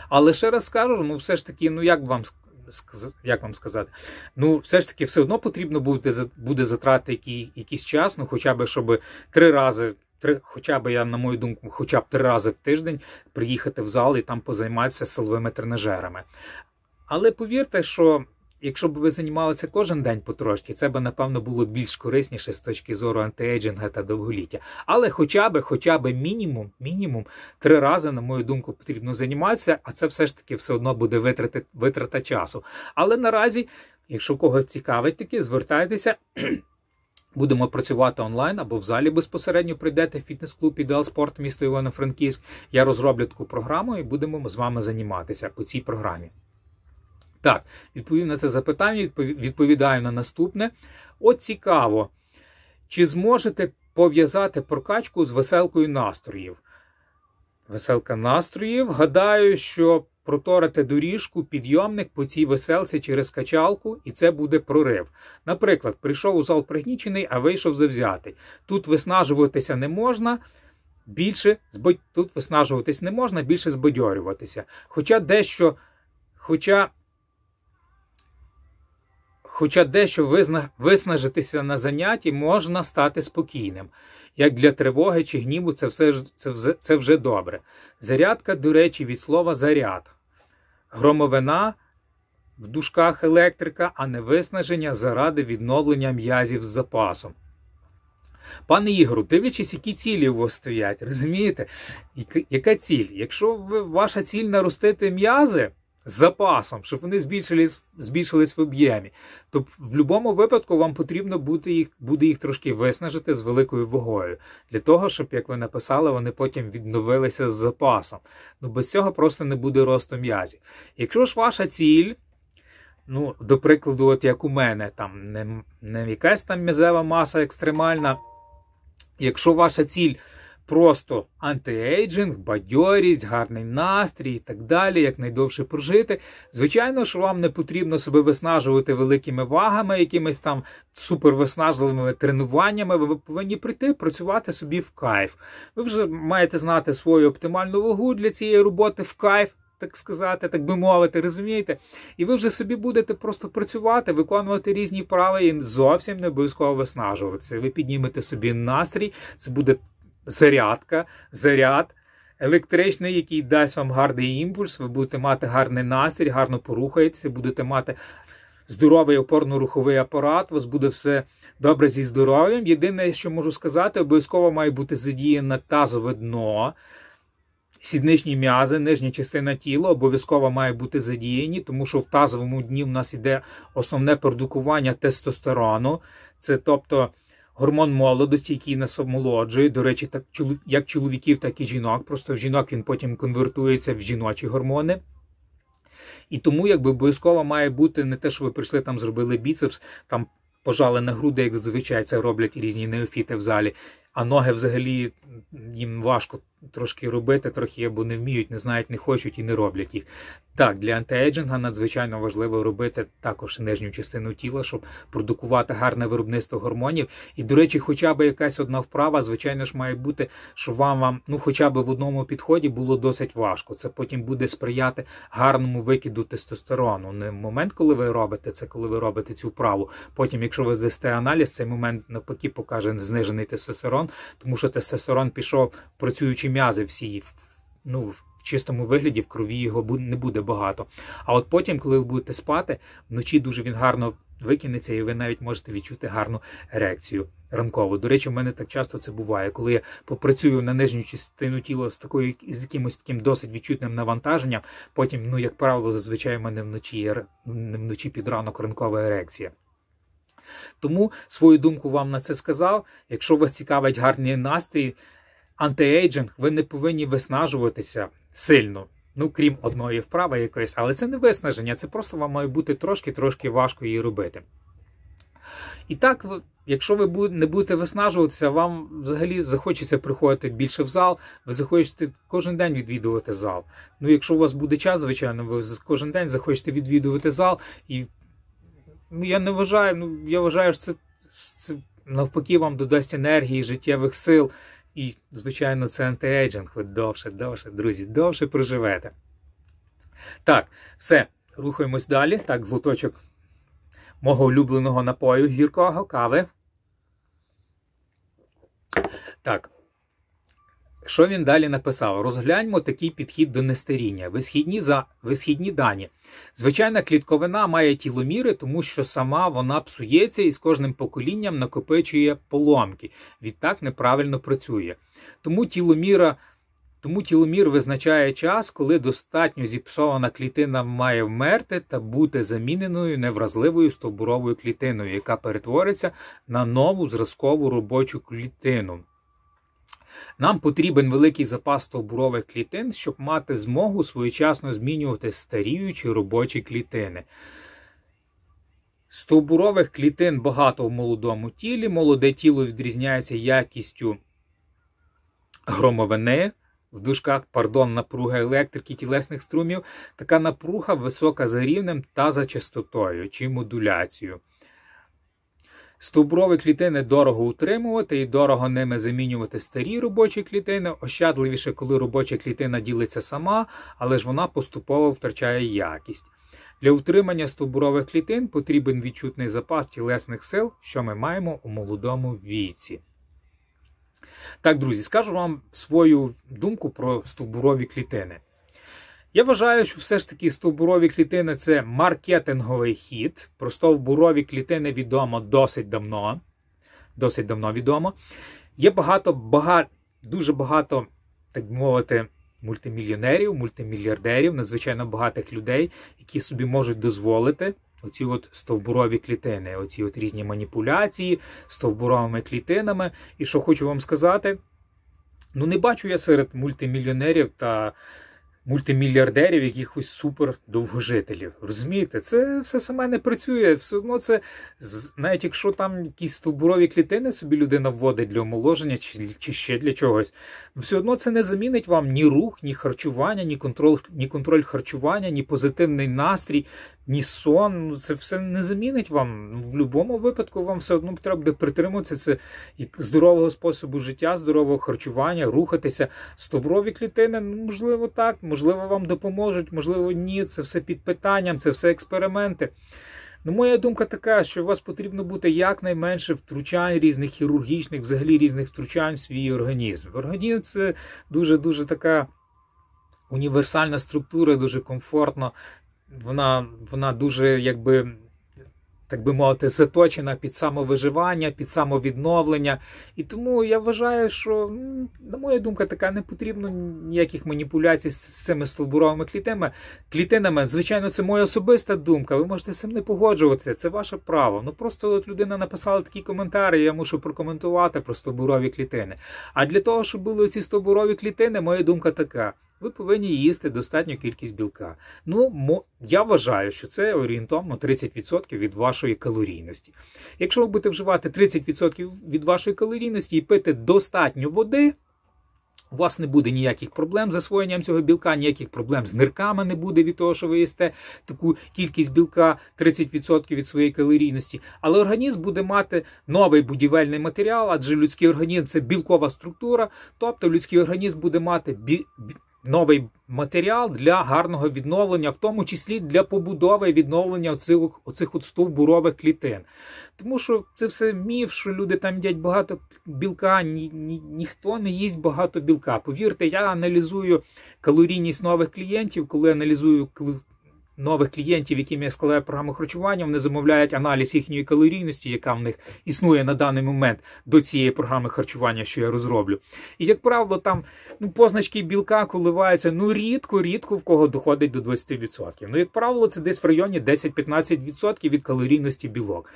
Але ще раз скажу, ну все ж таки, ну як вам сказати, ну все ж таки все одно потрібно буде затратити якийсь час, ну хоча б, щоб 3 рази, хоча б я, на мою думку, хоча б 3 рази в тиждень приїхати в зал і там позайматися силовими тренажерами. Але повірте, що якщо б ви займалися кожен день потрошки, це б, напевно, було більш корисніше з точки зору антиейджинга та довголіття. Але хоча б мінімум 3 рази, на мою думку, потрібно займатися, а це все ж таки все одно буде витрата часу. Але наразі, якщо когось цікавить таки, звертайтеся, будемо працювати онлайн або в залі безпосередньо прийдете в фітнес-клуб «Ідеал Спорт» місто Івано-Франківськ. Я розроблю таку програму і будемо з вами займатися по цій програмі. Так, відповів на це запитання, відповідаю на наступне. От цікаво, чи зможете пов'язати прокачку з веселкою настроїв? Веселка настроїв. Гадаю, що проторите доріжку, підйомник по цій веселці через качалку, і це буде прорив. Наприклад, прийшов у зал пригнічений, а вийшов завзятий. Тут виснажуватися не можна, більше збадьорюватися. Хоча дещо виснажитися на занятті можна стати спокійним. Як для тривоги чи гніву це вже добре. Зарядка, до речі, від слова «заряд». Громовина, в дужках електрика, а не виснаження заради відновлення м'язів з запасом. Пане Ігору, дивлячись, які цілі у вас стоять, розумієте? Яка ціль? Якщо ваша ціль наростити м'язи з запасом, щоб вони збільшились в об'ємі, то в будь-якому випадку вам потрібно буде їх трошки виснажити з великою вагою. Для того, щоб, як ви написали, вони потім відновилися з запасом. Ну, без цього просто не буде росту м'язів. Якщо ж ваша ціль, ну, до прикладу, от як у мене, там не якась там м'язева маса екстремальна, якщо ваша ціль просто антиейджинг, бадьорість, гарний настрій і так далі, якнайдовше прожити. Звичайно, що вам не потрібно себе виснажувати великими вагами, якимись там супервиснажливими тренуваннями. Ви повинні прийти, працювати собі в кайф. Ви вже маєте знати свою оптимальну вагу для цієї роботи в кайф, так сказати, так би мовити, розумієте? І ви вже собі будете просто працювати, виконувати різні вправи і зовсім не обов'язково виснажуватися. Ви піднімете собі настрій, це буде заряд електричний, який дасть вам гарний імпульс, ви будете мати гарний настрій, гарно порухаєтеся, будете мати здоровий опорно-руховий апарат, у вас буде все добре зі здоров'ям. Єдине, що можу сказати, обов'язково має бути задіяне тазове дно, сідничні м'язи, нижня частина тіла обов'язково має бути задіяні, тому що в тазовому дні в нас йде основне продукування тестостерону, це тобто гормон молодості, який нас омолоджує, до речі, так як чоловіків, так і жінок. Просто в жінок він потім конвертується в жіночі гормони. І тому якби обов'язково має бути не те, що ви прийшли там зробили біцепс, там пожали на груди, як зазвичай це роблять різні неофіти в залі, а ноги взагалі їм важко трошки робити, трохи або не вміють, не знають, не хочуть і не роблять їх. Так, для антиейджинга надзвичайно важливо робити також нижню частину тіла, щоб продукувати гарне виробництво гормонів. І, до речі, хоча б якась одна вправа, звичайно ж, має бути, що вам ну, хоча б в одному підході було досить важко. Це потім буде сприяти гарному викиду тестостерону. Не момент, коли ви робите це, коли ви робите цю вправу. Потім, якщо ви здасте аналіз, цей момент навпаки покаже знижений тестостерон, тому що тестостерон пішов, працюючи м'язи всі, ну, в чистому вигляді, в крові його не буде багато. А от потім, коли ви будете спати, вночі дуже він гарно викинеться і ви навіть можете відчути гарну ерекцію ранкову. До речі, в мене так часто це буває. Коли я попрацюю на нижню частину тіла з якимось таким досить відчутним навантаженням, потім, ну, як правило, зазвичай в мене вночі під ранок ранкова ерекція. Тому свою думку вам на це сказав. Якщо вас цікавить гарний настрій, антиейджинг, ви не повинні виснажуватися сильно. Ну, крім одної вправи якоїсь. Але це не виснаження, це просто вам має бути трошки важко її робити. І так, якщо ви не будете виснажуватися, вам взагалі захочеться приходити більше в зал, ви захочете кожен день відвідувати зал. Ну, якщо у вас буде час, звичайно, ви кожен день захочете відвідувати зал. І я вважаю, що це навпаки вам додасть енергії, життєвих сил. І, звичайно, це антиейджинг. Ви довше, друзі, довше проживете. Так, все, рухаємось далі. Так, глоточок мого улюбленого напою гіркого, кави. Так, що він далі написав? Розгляньмо такий підхід до нестаріння. Висхідні дані. Звичайна клітковина має тіломіри, тому що сама вона псується і з кожним поколінням накопичує поломки. Відтак неправильно працює. Тому тіломір визначає час, коли достатньо зіпсована клітина має вмерти та бути заміненою невразливою стовбуровою клітиною, яка перетвориться на нову зразкову робочу клітину. Нам потрібен великий запас стовбурових клітин, щоб мати змогу своєчасно змінювати старіючі робочі клітини. Стовбурових клітин багато в молодому тілі. Молоде тіло відрізняється якістю громовини, в дужках, напруга електрики тілесних струмів. Така напруга висока за рівнем та за частотою чи модуляцією. Стовбурові клітини дорого утримувати і дорого ними замінювати старі робочі клітини. Ощадливіше, коли робоча клітина ділиться сама, але ж вона поступово втрачає якість. Для утримання стовбурових клітин потрібен відчутний запас тілесних сил, що ми маємо у молодому віці. Так, друзі, скажу вам свою думку про стовбурові клітини. Я вважаю, що все ж таки стовбурові клітини – це маркетинговий хід. Про стовбурові клітини відомо досить давно відомо. Є дуже багато, так мовити, мультимільйонерів, мультимільярдерів, надзвичайно багатих людей, які собі можуть дозволити оці от стовбурові клітини, оці от різні маніпуляції стовбуровими клітинами. І що хочу вам сказати, не бачу я серед мультимільйонерів та мультимільярдерів якихось супер довгожителів. Розумієте? Це все саме не працює. Все одно це, навіть якщо там якісь стовбурові клітини собі людина вводить для омоложення чи ще для чогось, все одно це не замінить вам ні рух, ні харчування, ні контроль харчування, ні позитивний настрій, ні сон. Це все не замінить вам. В будь-якому випадку вам все одно треба буде притримуватися здорового способу життя, здорового харчування, рухатися. Стовбурові клітини, можливо, так, можливо, вам допоможуть, можливо, ні. Це все під питанням, це все експерименти. Моя думка така, що у вас потрібно бути якнайменше втручань різних хірургічних, взагалі різних втручань в свій організм. Організм – це дуже така універсальна структура, дуже комфортно. Вона дуже, так би мовити, заточена під самовиживання, під самовідновлення. І тому я вважаю, що, на моя думка, така, не потрібно ніяких маніпуляцій з цими стовбуровими клітинами. Звичайно, це моя особиста думка, ви можете з цим не погоджуватися, це ваше право. Просто от людина написала такі коментарі, я мушу прокоментувати про стовбурові клітини. А для того, щоб були ці стовбурові клітини, моя думка така. Ви повинні їсти достатню кількість білка. Я вважаю, що це орієнтовно 30% від вашої калорійності. Якщо ви будете вживати 30% від вашої калорійності і пити достатньо води, у вас не буде ніяких проблем з засвоєнням цього білка, ніяких проблем з нирками не буде від того, що ви їсте таку кількість білка 30% від своєї калорійності. Але організм буде мати новий будівельний матеріал, адже людський організм – це білкова структура, тобто людський організм буде мати новий матеріал для гарного відновлення, в тому числі для побудови і відновлення оцих от стовбурових клітин. Тому що це все міф, що люди там їдять багато білка, ніхто не їсть багато білка. Повірте, я аналізую калорійність нових клієнтів, коли аналізую нових клієнтів, яким я складаю програму харчування, вони замовляють аналіз їхньої калорійності, яка в них існує на даний момент до цієї програми харчування, що я розроблю. І, як правило, там позначки білка коливаються, рідко в кого доходить до 20%. Як правило, це десь в районі 10-15% від калорійності білок.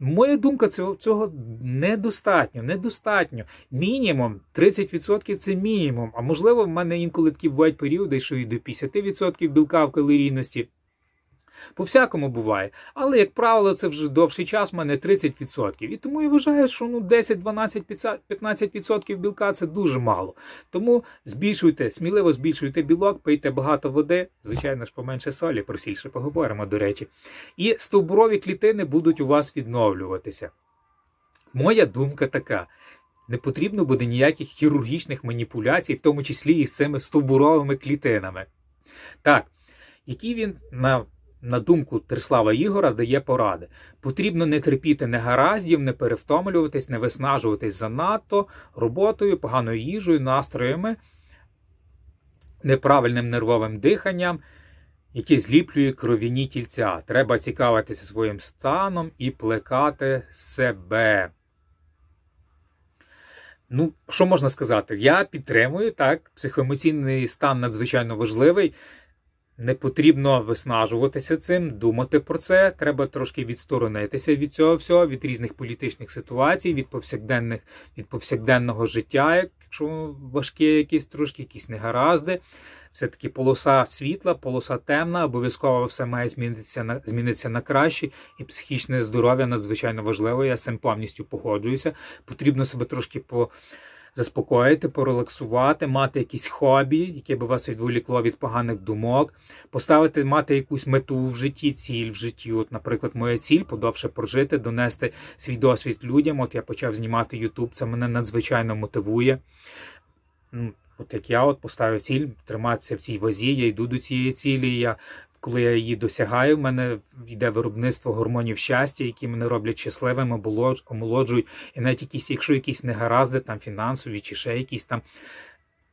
Моя думка, цього недостатньо. Мінімум 30% це мінімум. А можливо, в мене інколи такі бувають періоди, що і до 50% білка в калорійності. По-всякому буває. Але, як правило, це вже довший час в мене 30%. І тому я вважаю, що 10-12-15% білка – це дуже мало. Тому сміливо збільшуйте білок, пийте багато води, звичайно ж, поменше солі, про сіль ще поговоримо, до речі. І стовбурові клітини будуть у вас відновлюватися. Моя думка така. Не потрібно буде ніяких хірургічних маніпуляцій, в тому числі і з цими стовбуровими клітинами. Так, які він, на думку Терслава Ігора, дає поради. Потрібно не терпіти негараздів, не перевтомлюватись, не виснажуватись занадто роботою, поганою їжею, настроями, неправильним нервовим диханням, яке зліплює кров'яні тільця. Треба цікавитися своїм станом і плекати себе. Ну, що можна сказати? Я підтримую, так, психоемоційний стан надзвичайно важливий. Не потрібно виснажуватися цим, думати про це. Треба трошки відсторонитися від цього всього, від різних політичних ситуацій, від повсякденного життя, якщо важкі якісь трошки, якісь негаразди. Все-таки полоса світла, полоса темна, обов'язково все має змінитися на краще, і психічне здоров'я надзвичайно важливе, я з цим повністю погоджуюся. Потрібно себе трошки заспокоїти, порелаксувати, мати якісь хобі, яке би вас відволікло від поганих думок, мати якусь мету в житті, ціль в житті. От, наприклад, моя ціль – подовше прожити, донести свій досвід людям. От я почав знімати YouTube, це мене надзвичайно мотивує. От як я поставив ціль триматися в цій вазі, я йду до цієї цілі, коли я її досягаю, в мене йде виробництво гормонів щастя, які мене роблять щасливим, омолоджують. І навіть якщо якісь негаразди, там фінансові чи ще якісь там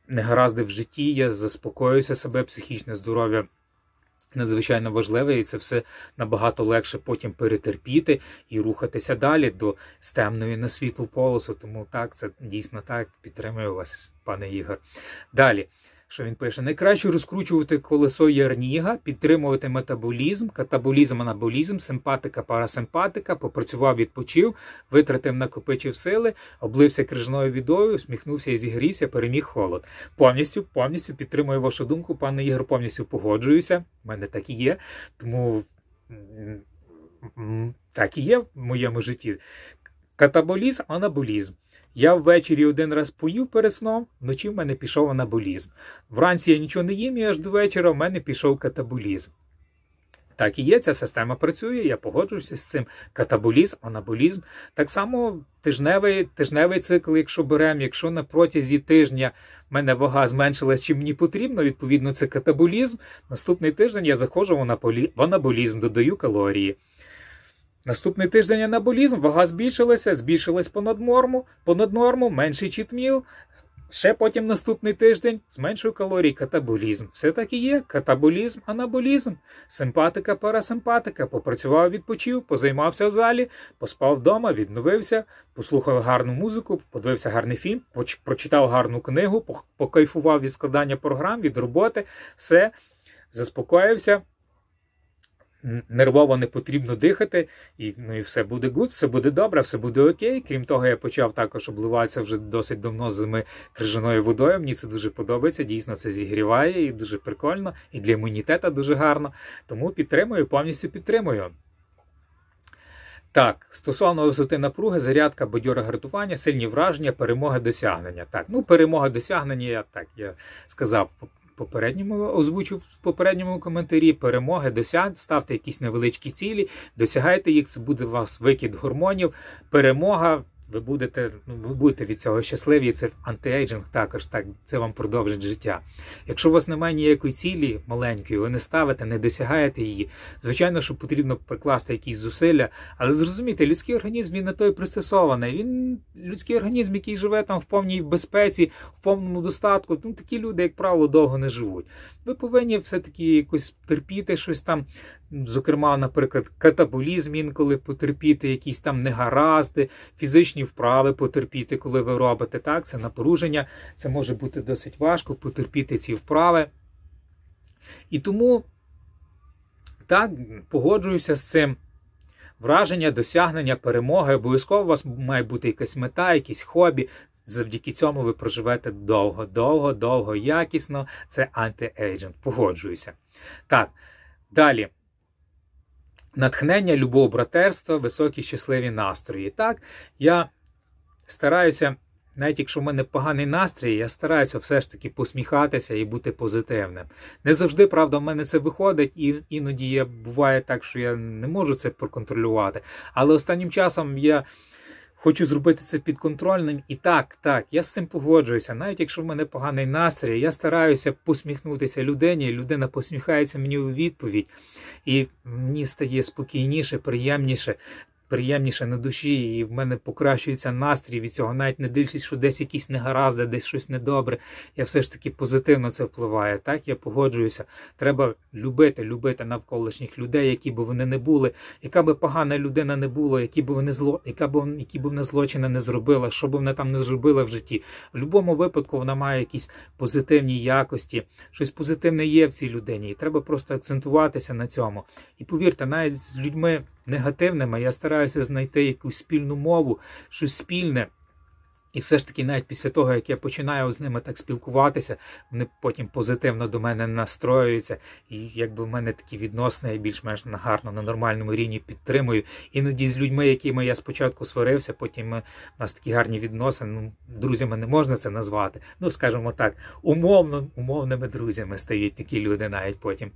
негаразди в житті, я заспокоюся себе, психічне здоров'я надзвичайно важливе, і це все набагато легше потім перетерпіти і рухатися далі з темної на світлу полосу. Тому так, це дійсно так, підтримую вас, пане Ігор. Далі, що він пише? Найкраще розкручувати колесо Ярніга, підтримувати метаболізм, катаболізм, анаболізм, симпатика, парасимпатика, попрацював, відпочив, витратив, накопичив сили, облився крижаною водою, усміхнувся і зігрівся, переміг холод. Повністю підтримую вашу думку, пане Ігор, повністю погоджуюся. У мене так і є, тому так і є в моєму житті. Катаболізм, анаболізм. Я ввечері один раз поїв перед сном, вночі в мене пішов анаболізм. Вранці я нічого не їм, і аж до вечора в мене пішов катаболізм. Так і є, ця система працює, я погоджуюся з цим. Катаболізм, анаболізм. Так само тижневий цикл, якщо беремо, якщо на протязі тижня в мене вага зменшилась, чим мені потрібно, відповідно це катаболізм, наступний тиждень я заходжу в анаболізм, додаю калорії. Наступний тиждень анаболізм, вага збільшилась понад норму, менший читміл. Ще потім наступний тиждень зменшую калорії, катаболізм. Все так і є, катаболізм, анаболізм, симпатика, парасимпатика. Попрацював, відпочив, позаймався в залі, поспав вдома, відновився, послухав гарну музику, подивився гарний фільм, прочитав гарну книгу, покайфував від складання програм, від роботи, все, заспокоївся. Нервово не потрібно дихати, і все буде гуд, все буде добре, все буде окей. Крім того, я почав також обливатися вже досить давно з зими крижаною водою. Мені це дуже подобається, дійсно це зігріває і дуже прикольно, і для імунітету дуже гарно. Тому підтримую, повністю підтримую. Так, стосовно висоти напруги, зарядка, бадьоре гартування, сильні враження, перемоги, досягнення. Так, перемога, досягнення, я сказав, озвучив в попередньому коментарі, перемоги, ставте якісь невеличкі цілі, досягайте їх, це буде у вас викид гормонів, перемога, ви будете від цього щасливі, це антиейджинг також, так, це вам продовжить життя. Якщо у вас немає ніякої цілі маленької, ви не ставите, не досягаєте її, звичайно, що потрібно прикласти якісь зусилля, але зрозумійте, людський організм, він на то і пристосований, людський організм, який живе там в повній безпеці, в повному достатку, такі люди, як правило, довго не живуть. Ви повинні все-таки якось терпіти щось там, зокрема, наприклад, катаболізм інколи потерпіти, якісь там негаразди, фізичні вправи потерпіти, коли ви робите, так, це напруження, це може бути досить важко потерпіти ці вправи. І тому, так, погоджуюся з цим. Враження, досягнення, перемоги, обов'язково у вас має бути якась мета, якісь хобі, завдяки цьому ви проживете довго, якісно, це антиейджинг, погоджуюся. Так, далі. Натхнення, любов, братерство, високі щасливі настрої. Так, я стараюся, навіть якщо в мене поганий настрій, я стараюся все ж таки посміхатися і бути позитивним. Не завжди, правда, в мене це виходить, і іноді буває так, що я не можу це проконтролювати. Але останнім часом я хочу зробити це підконтрольним. І так, я з цим погоджуюся. Навіть якщо в мене поганий настрій, я стараюся посміхнутися людині, людина посміхається мені у відповідь. І мені стає спокійніше, приємніше на душі, і в мене покращується настрій від цього, навіть не дивлячись, що десь якісь негаразди, десь щось недобре, я все ж таки позитивно це впливає. Так, я погоджуюся. Треба любити навколишніх людей, які б вони не були, яка би погана людина не була, які б вона злочини не зробила, що б вона там не зробила в житті. В будь-якому випадку вона має якісь позитивні якості, щось позитивне є в цій людині, і треба просто акцентуватися на цьому. І повірте, навіть з людьми негативними я стараюся знайти якусь спільну мову, щось спільне. І все ж таки, навіть після того, як я починаю з ними так спілкуватися, вони потім позитивно до мене настроюються. І якби в мене такі відносини, я більш-менш гарно, на нормальному рівні підтримую. Іноді з людьми, якими я спочатку сварився, потім у нас такі гарні відносини, ну, друзями не можна це назвати. Ну, скажімо так, умовними друзями стають такі люди навіть потім.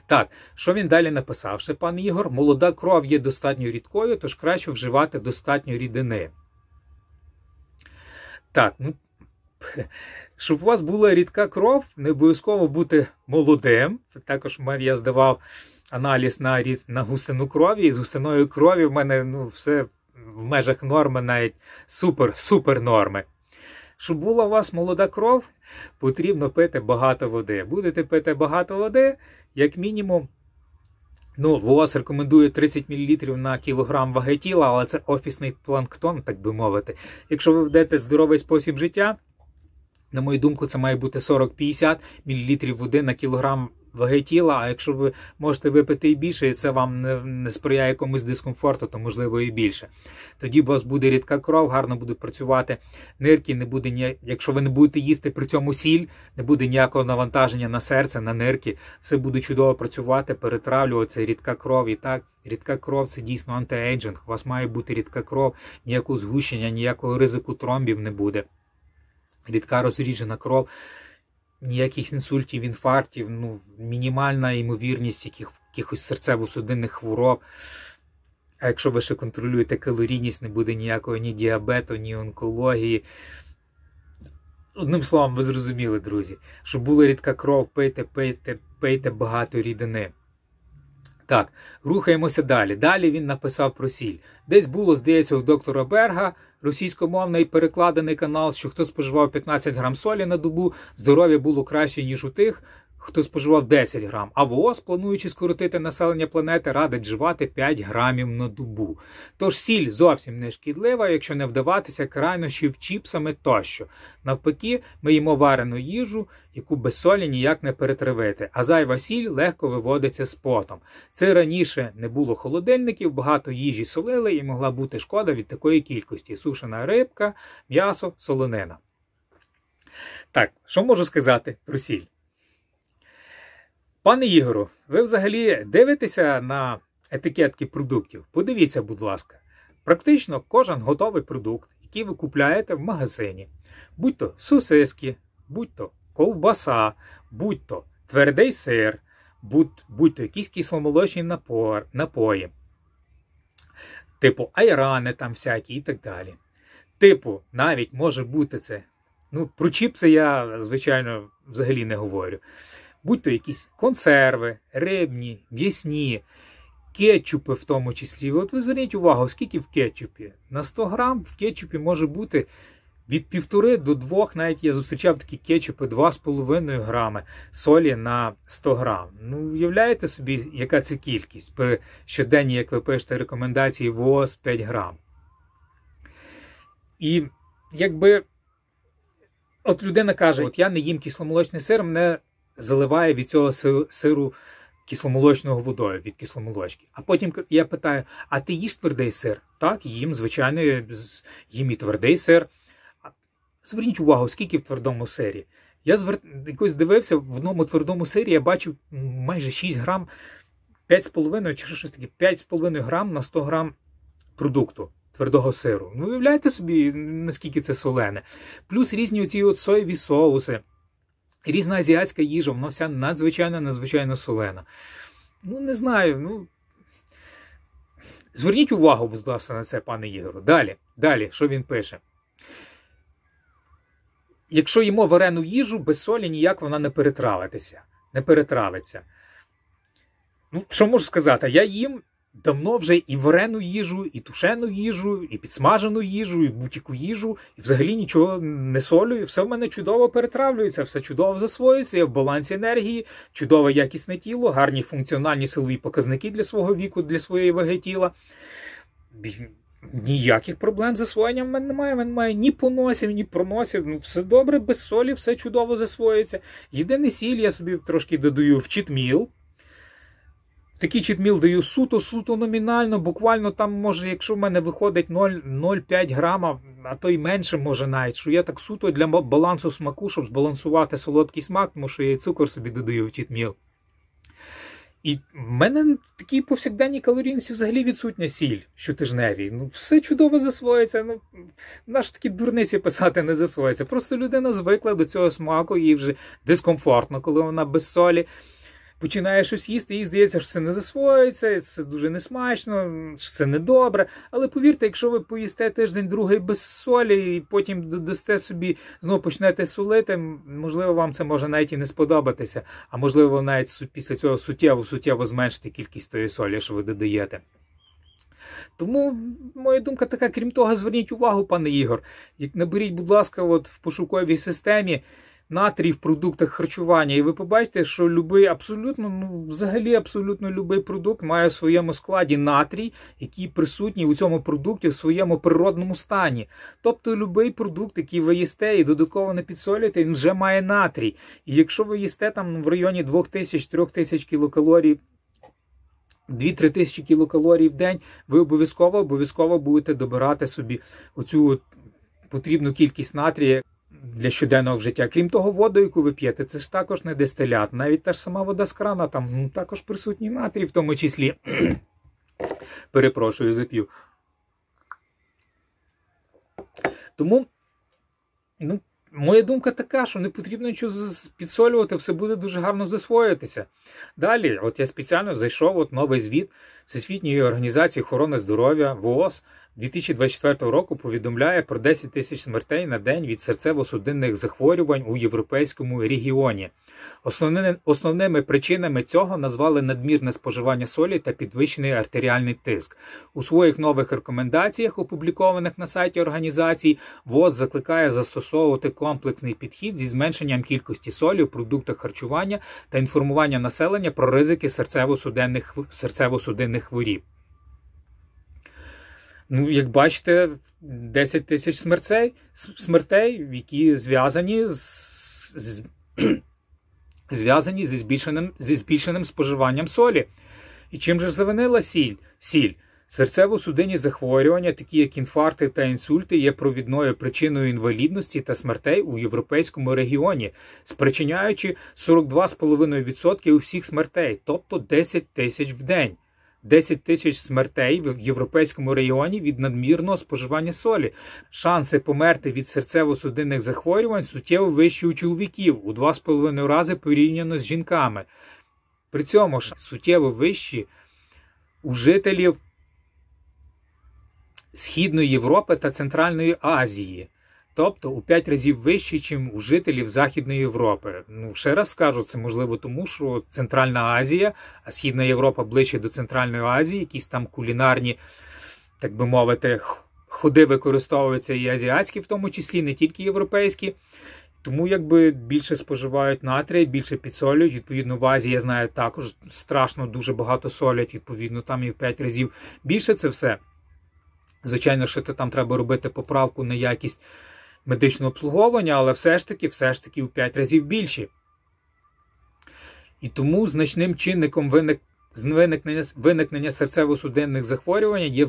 Так, що він далі написав? Ще пан Ігор: молода кров є достатньо рідкою, тож краще вживати достатньо рідини. Так, ну, щоб у вас була рідка кров, не обов'язково бути молодим. Також я здавав аналіз на густину крові, і з густиною крові в мене все в межах норми, навіть супер норми. Щоб була у вас молода кров, потрібно пити багато води. Будете пити багато води, як мінімум, ВООЗ рекомендує 30 мл на кілограм ваги тіла, але це офісний планктон, так би мовити. Якщо ви ведете здоровий спосіб життя, на мою думку, це має бути 40-50 мл води на кілограм ваги тіла, а якщо ви можете випити і більше, і це вам не сприяє якомусь дискомфорту, то можливо і більше. Тоді у вас буде рідка кров, гарно будуть працювати нирки, не буде якщо ви не будете їсти при цьому сіль, не буде ніякого навантаження на серце, на нирки, все буде чудово працювати, перетравлюватися, рідка кров. І так, рідка кров – це дійсно антиейджинг, у вас має бути рідка кров, ніякого згущення, ніякого ризику тромбів не буде. Рідка розріджена кров, ніяких інсультів, інфарктів, мінімальна ймовірність якихось серцево-судинних хвороб. А якщо ви ще контролюєте калорійність, не буде ніякого ні діабету, ні онкології. Одним словом, ви зрозуміли, друзі. Щоб була рідка кров, пийте багато рідини. Так, рухаємося далі. Далі він написав про сіль. Десь було, здається, у доктора Берга, російськомовний перекладений канал, що хто споживав 15 грам солі на добу, здоров'я було краще, ніж у тих, хто споживав 10 грам. А ВООЗ, плануючи скоротити населення планети, радить вживати 5 грамів на добу. Тож сіль зовсім не шкідлива, якщо не вдаватися крайнощів чіпсами тощо. Навпаки, ми їмо варену їжу, яку без солі ніяк не перетравити, а зайва сіль легко виводиться з потом. Це раніше не було холодильників, багато їжі солили і могла бути шкода від такої кількості. Сушена рибка, м'ясо, солонина. Так, що можу сказати про сіль? Пане Ігору, ви взагалі дивитеся на етикетки продуктів? Подивіться, будь ласка. Практично кожен готовий продукт, який ви купляєте в магазині, будь-то сосиски, будь-то ковбаса, будь-то твердий сир, будь-то якісь кисломолочні напої, типу айрани там всякі і так далі. Типу, навіть може бути це, про чіпси я, звичайно, взагалі не говорю. Будь-то якісь консерви, рибні, м'ясні, кетчупи в тому числі. От ви зверніть увагу, скільки в кетчупі? На 100 грам в кетчупі може бути від 1,5 до 2, навіть я зустрічав такі кетчупи, 2,5 грами солі на 100 грам. Уявляєте собі, яка це кількість? При щоденній, як ви пишете, рекомендації ВООЗ 5 грам. І якби от людина каже, от я не їм кисломолочний сир, мене заливає від цього сиру кисломолочного водою, від кисломолочки. А потім я питаю, а ти їш твердий сир? Так, їм, звичайно, їм і твердий сир. Зверніть увагу, скільки в твердому сирі. Я якось дивився, в одному твердому сирі я бачив майже 6 грам, 5,5 чи щось таке, 5,5 грам на 100 грам продукту твердого сиру. Уявляєте собі, наскільки це солене. Плюс різні оці соєві соуси. Різна азіатська їжа, вона вся надзвичайно солена. Не знаю, Зверніть увагу, будь ласка, на це, пане Ігору. Далі, що він пише? Якщо їмо варену їжу, без солі ніяк вона не перетравиться. Ну, що можу сказати? Я їм давно вже і варену їжу, і тушену їжу, і підсмажену їжу, і будь-яку їжу, і взагалі нічого не солю, і все в мене чудово перетравлюється, все чудово засвоюється, я в балансі енергії, чудове якісне тіло, гарні функціональні силові показники для свого віку, для своєї ваги тіла. Ніяких проблем з засвоєнням в мене немає ні поносів, ні проносів. Ну, все добре, без солі, все чудово засвоюється. Єдиний сіль я собі трошки додаю в читміл. Такий читміл даю суто номінально, буквально там, може, якщо в мене виходить 0,5 грама, а то й менше, може навіть, що я так суто для балансу смаку, щоб збалансувати солодкий смак, тому що я і цукор собі додаю в читміл. І в мене такі повсякденні калорійності взагалі відсутня сіль щотижневій. Ну, все чудово засвоїться. Ну, наш такі дурниці писати не засвоїться. Просто людина звикла до цього смаку, їй вже дискомфортно, коли вона без солі починає щось їсти, їй здається, що це не засвоїться, це дуже несмачно, що це недобре. Але повірте, якщо ви поїсте тиждень-другий без солі і потім додасте собі, знову почнете солити, можливо, вам це може навіть і не сподобатися, а можливо, навіть після цього суттєво зменшити кількість тої солі, що ви додаєте. Тому моя думка така, крім того, зверніть увагу, пане Ігор, наберіть, будь ласка, от в пошуковій системі натрій в продуктах харчування, і ви побачите, що взагалі абсолютно любий продукт має в своєму складі натрій, який присутній у цьому продукті в своєму природному стані. Тобто любий продукт, який ви їсте і додатково не підсолюєте, він вже має натрій. І якщо ви їсте там в районі 2000-3000 кілокалорій, 2-3 тисячі кілокалорій в день, ви обов'язково будете добирати собі оцю потрібну кількість натрія для щоденного вжиття. Крім того, воду, яку ви п'єте, це ж також не дистилят. Навіть та ж сама вода з крана, там також присутній натрій, в тому числі. Перепрошую, запів. Тому, моя думка така, що не потрібно нічого підсолювати, все буде дуже гарно засвоїтися. Далі, от я спеціально зайшов, новий звіт Всесвітньої організації охорони здоров'я ВООЗ 2024 року повідомляє про 10 тисяч смертей на день від серцево-судинних захворювань у європейському регіоні. Основними причинами цього назвали надмірне споживання солі та підвищений артеріальний тиск. У своїх нових рекомендаціях, опублікованих на сайті організації, ВООЗ закликає застосовувати комплексний підхід зі зменшенням кількості солі в продуктах харчування та інформування населення про ризики серцево-судинних хворіб. Ну, як бачите, 10 тисяч смертей, які зв'язані зі збільшеним споживанням солі. І чим же завинила сіль? Серцево-судинні захворювання, такі як інфаркти та інсульти, є провідною причиною інвалідності та смертей у європейському регіоні, спричиняючи 42,5% усіх смертей, тобто 10 тисяч в день. 10 тисяч смертей в європейському регіоні від надмірного споживання солі. Шанси померти від серцево-судинних захворювань суттєво вищі у чоловіків, у 2,5 рази порівняно з жінками. При цьому ж суттєво вищі у жителів Східної Європи та Центральної Азії. Тобто у 5 разів вищі, ніж у жителів Західної Європи. Ну, ще раз скажу, це можливо тому, що Центральна Азія, а Східна Європа ближче до Центральної Азії, якісь там кулінарні, так би мовити, ходи використовуються і азіатські, в тому числі, не тільки європейські. Тому якби більше споживають натрій, більше підсолюють. Відповідно, в Азії, я знаю, також страшно дуже багато солять, відповідно, там і в 5 разів більше це все. Звичайно, що там треба робити поправку на якість медичного обслуговування, але все ж таки в 5 разів більші. І тому значним чинником виникнення серцево-судинних захворювань є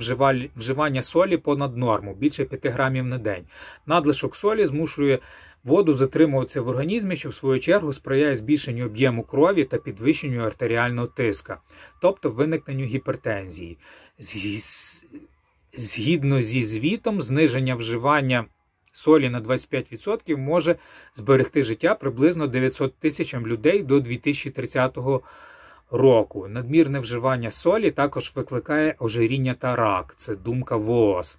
вживання солі понад норму, більше 5 грамів на день. Надлишок солі змушує воду затримуватися в організмі, що в свою чергу сприяє збільшенню об'єму крові та підвищенню артеріального тиска, тобто виникненню гіпертензії. Згідно зі звітом, зниження вживання солі на 25% може зберегти життя приблизно 900 тисячам людей до 2030 року. Надмірне вживання солі також викликає ожиріння та рак. Це думка ВООЗ.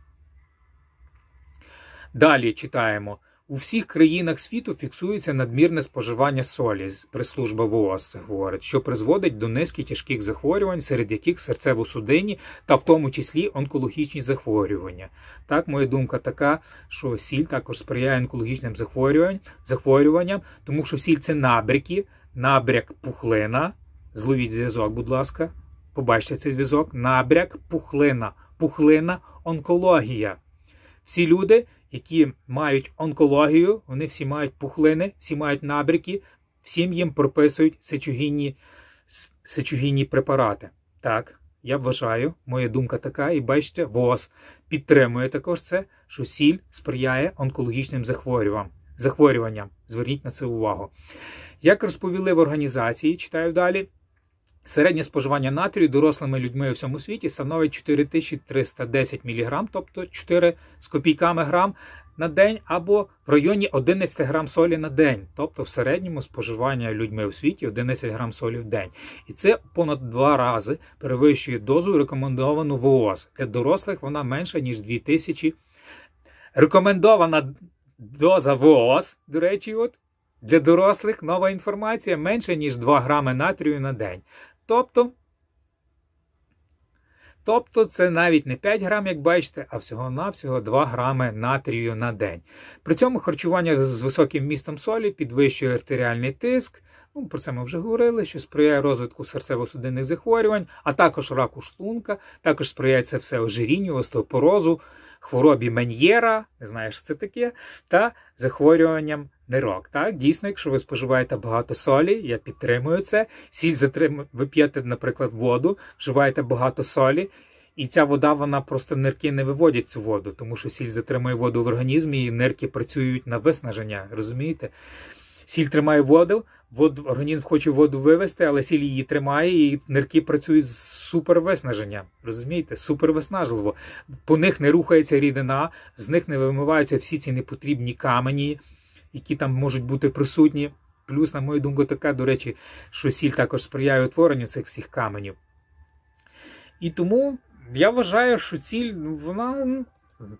Далі читаємо. У всіх країнах світу фіксується надмірне споживання солі, прес-служба ВООЗ це говорить, що призводить до низки тяжких захворювань, серед яких серцево-судинні та в тому числі онкологічні захворювання. Так, моя думка така, що сіль також сприяє онкологічним захворюванням, тому що сіль – це набряки, набряк – пухлина. Зловіть зв'язок, будь ласка, побачте цей зв'язок. Набряк – пухлина, пухлина – онкологія. Всі люди, які мають онкологію, вони всі мають пухлини, всі мають набряки, всім їм прописують сечогінні препарати. Так, я вважаю, моя думка така, і бачите, ВООЗ підтримує також це, що сіль сприяє онкологічним захворюванням. Зверніть на це увагу. Як розповіли в організації, читаю далі, середнє споживання натрію дорослими людьми у всьому світі становить 4310 мг, тобто 4 з копійками грам на день, або в районі 11 грам солі на день. Тобто в середньому споживання людьми у світі 11 грам солі в день. І це понад 2 рази перевищує дозу, рекомендовану ВООЗ. Для дорослих вона менша, ніж 2000. Рекомендована доза ВООЗ, до речі, для дорослих нова інформація менше, ніж 2 грами натрію на день. Тобто це навіть не 5 грам, як бачите, а всього-навсього 2 грами натрію на день. При цьому харчування з високим вмістом солі підвищує артеріальний тиск, про це ми вже говорили, що сприяє розвитку серцево-судинних захворювань, а також раку шлунка, також сприяє це все ожирінню, остеопорозу, хворобі Мен'єра, не знаю, що це таке, та захворюванням нирок. Так, дійсно, якщо ви споживаєте багато солі, я підтримую це. Сіль ви п'єте, наприклад, воду, вживаєте багато солі, і ця вода, вона просто нирки не виводять цю воду, тому що сіль затримує воду в організмі, і нирки працюють на виснаження, розумієте? Сіль тримає воду, організм хоче воду вивести, але сіль її тримає, і нирки працюють з супервиснаженням, розумієте? Супервиснажливо. По них не рухається рідина, з них не вимиваються всі ці непотрібні камені, які там можуть бути присутні. Плюс, на мою думку, така, до речі, що сіль також сприяє утворенню цих всіх каменів. І тому я вважаю, що сіль, вона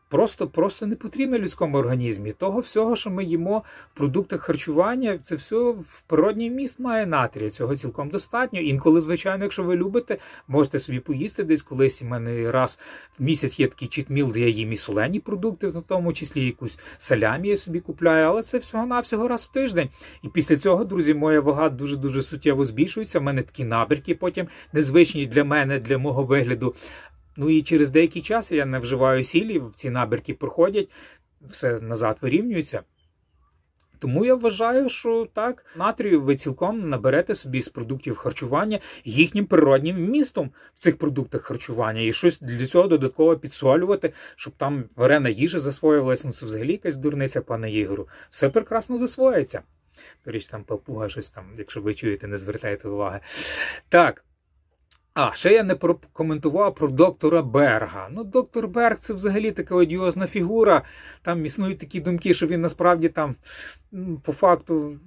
просто не потрібна людському організмі. Того всього, що ми їмо в продуктах харчування, це все в природній вміст має натрія. Цього цілком достатньо. Інколи, звичайно, якщо ви любите, можете собі поїсти десь колись. У мене раз в місяць є такий читміл, де я їм і солені продукти, в тому числі якусь салямі я собі купляю, але це всього-навсього раз в тиждень. І після цього, друзі, моя вага дуже-дуже суттєво збільшується. У мене такі набряки потім незвичні для мене, для мого вигляду. Ну і через деякий час я не вживаю сілі, ці набірки проходять, все назад вирівнюється. Тому я вважаю, що так, натрію ви цілком наберете собі з продуктів харчування їхнім природнім вмістом в цих продуктах харчування. І щось для цього додатково підсолювати, щоб там варена їжа засвоювалася. Ну це взагалі якась дурниця, пане Ігорю. Все прекрасно засвоїться. До речі, там папуга щось там, якщо ви чуєте, не звертайте уваги. Так. Ще я не прокоментував про доктора Берга. Ну, доктор Берг – це взагалі така одіозна фігура. Там існують такі думки, що він насправді там, по факту,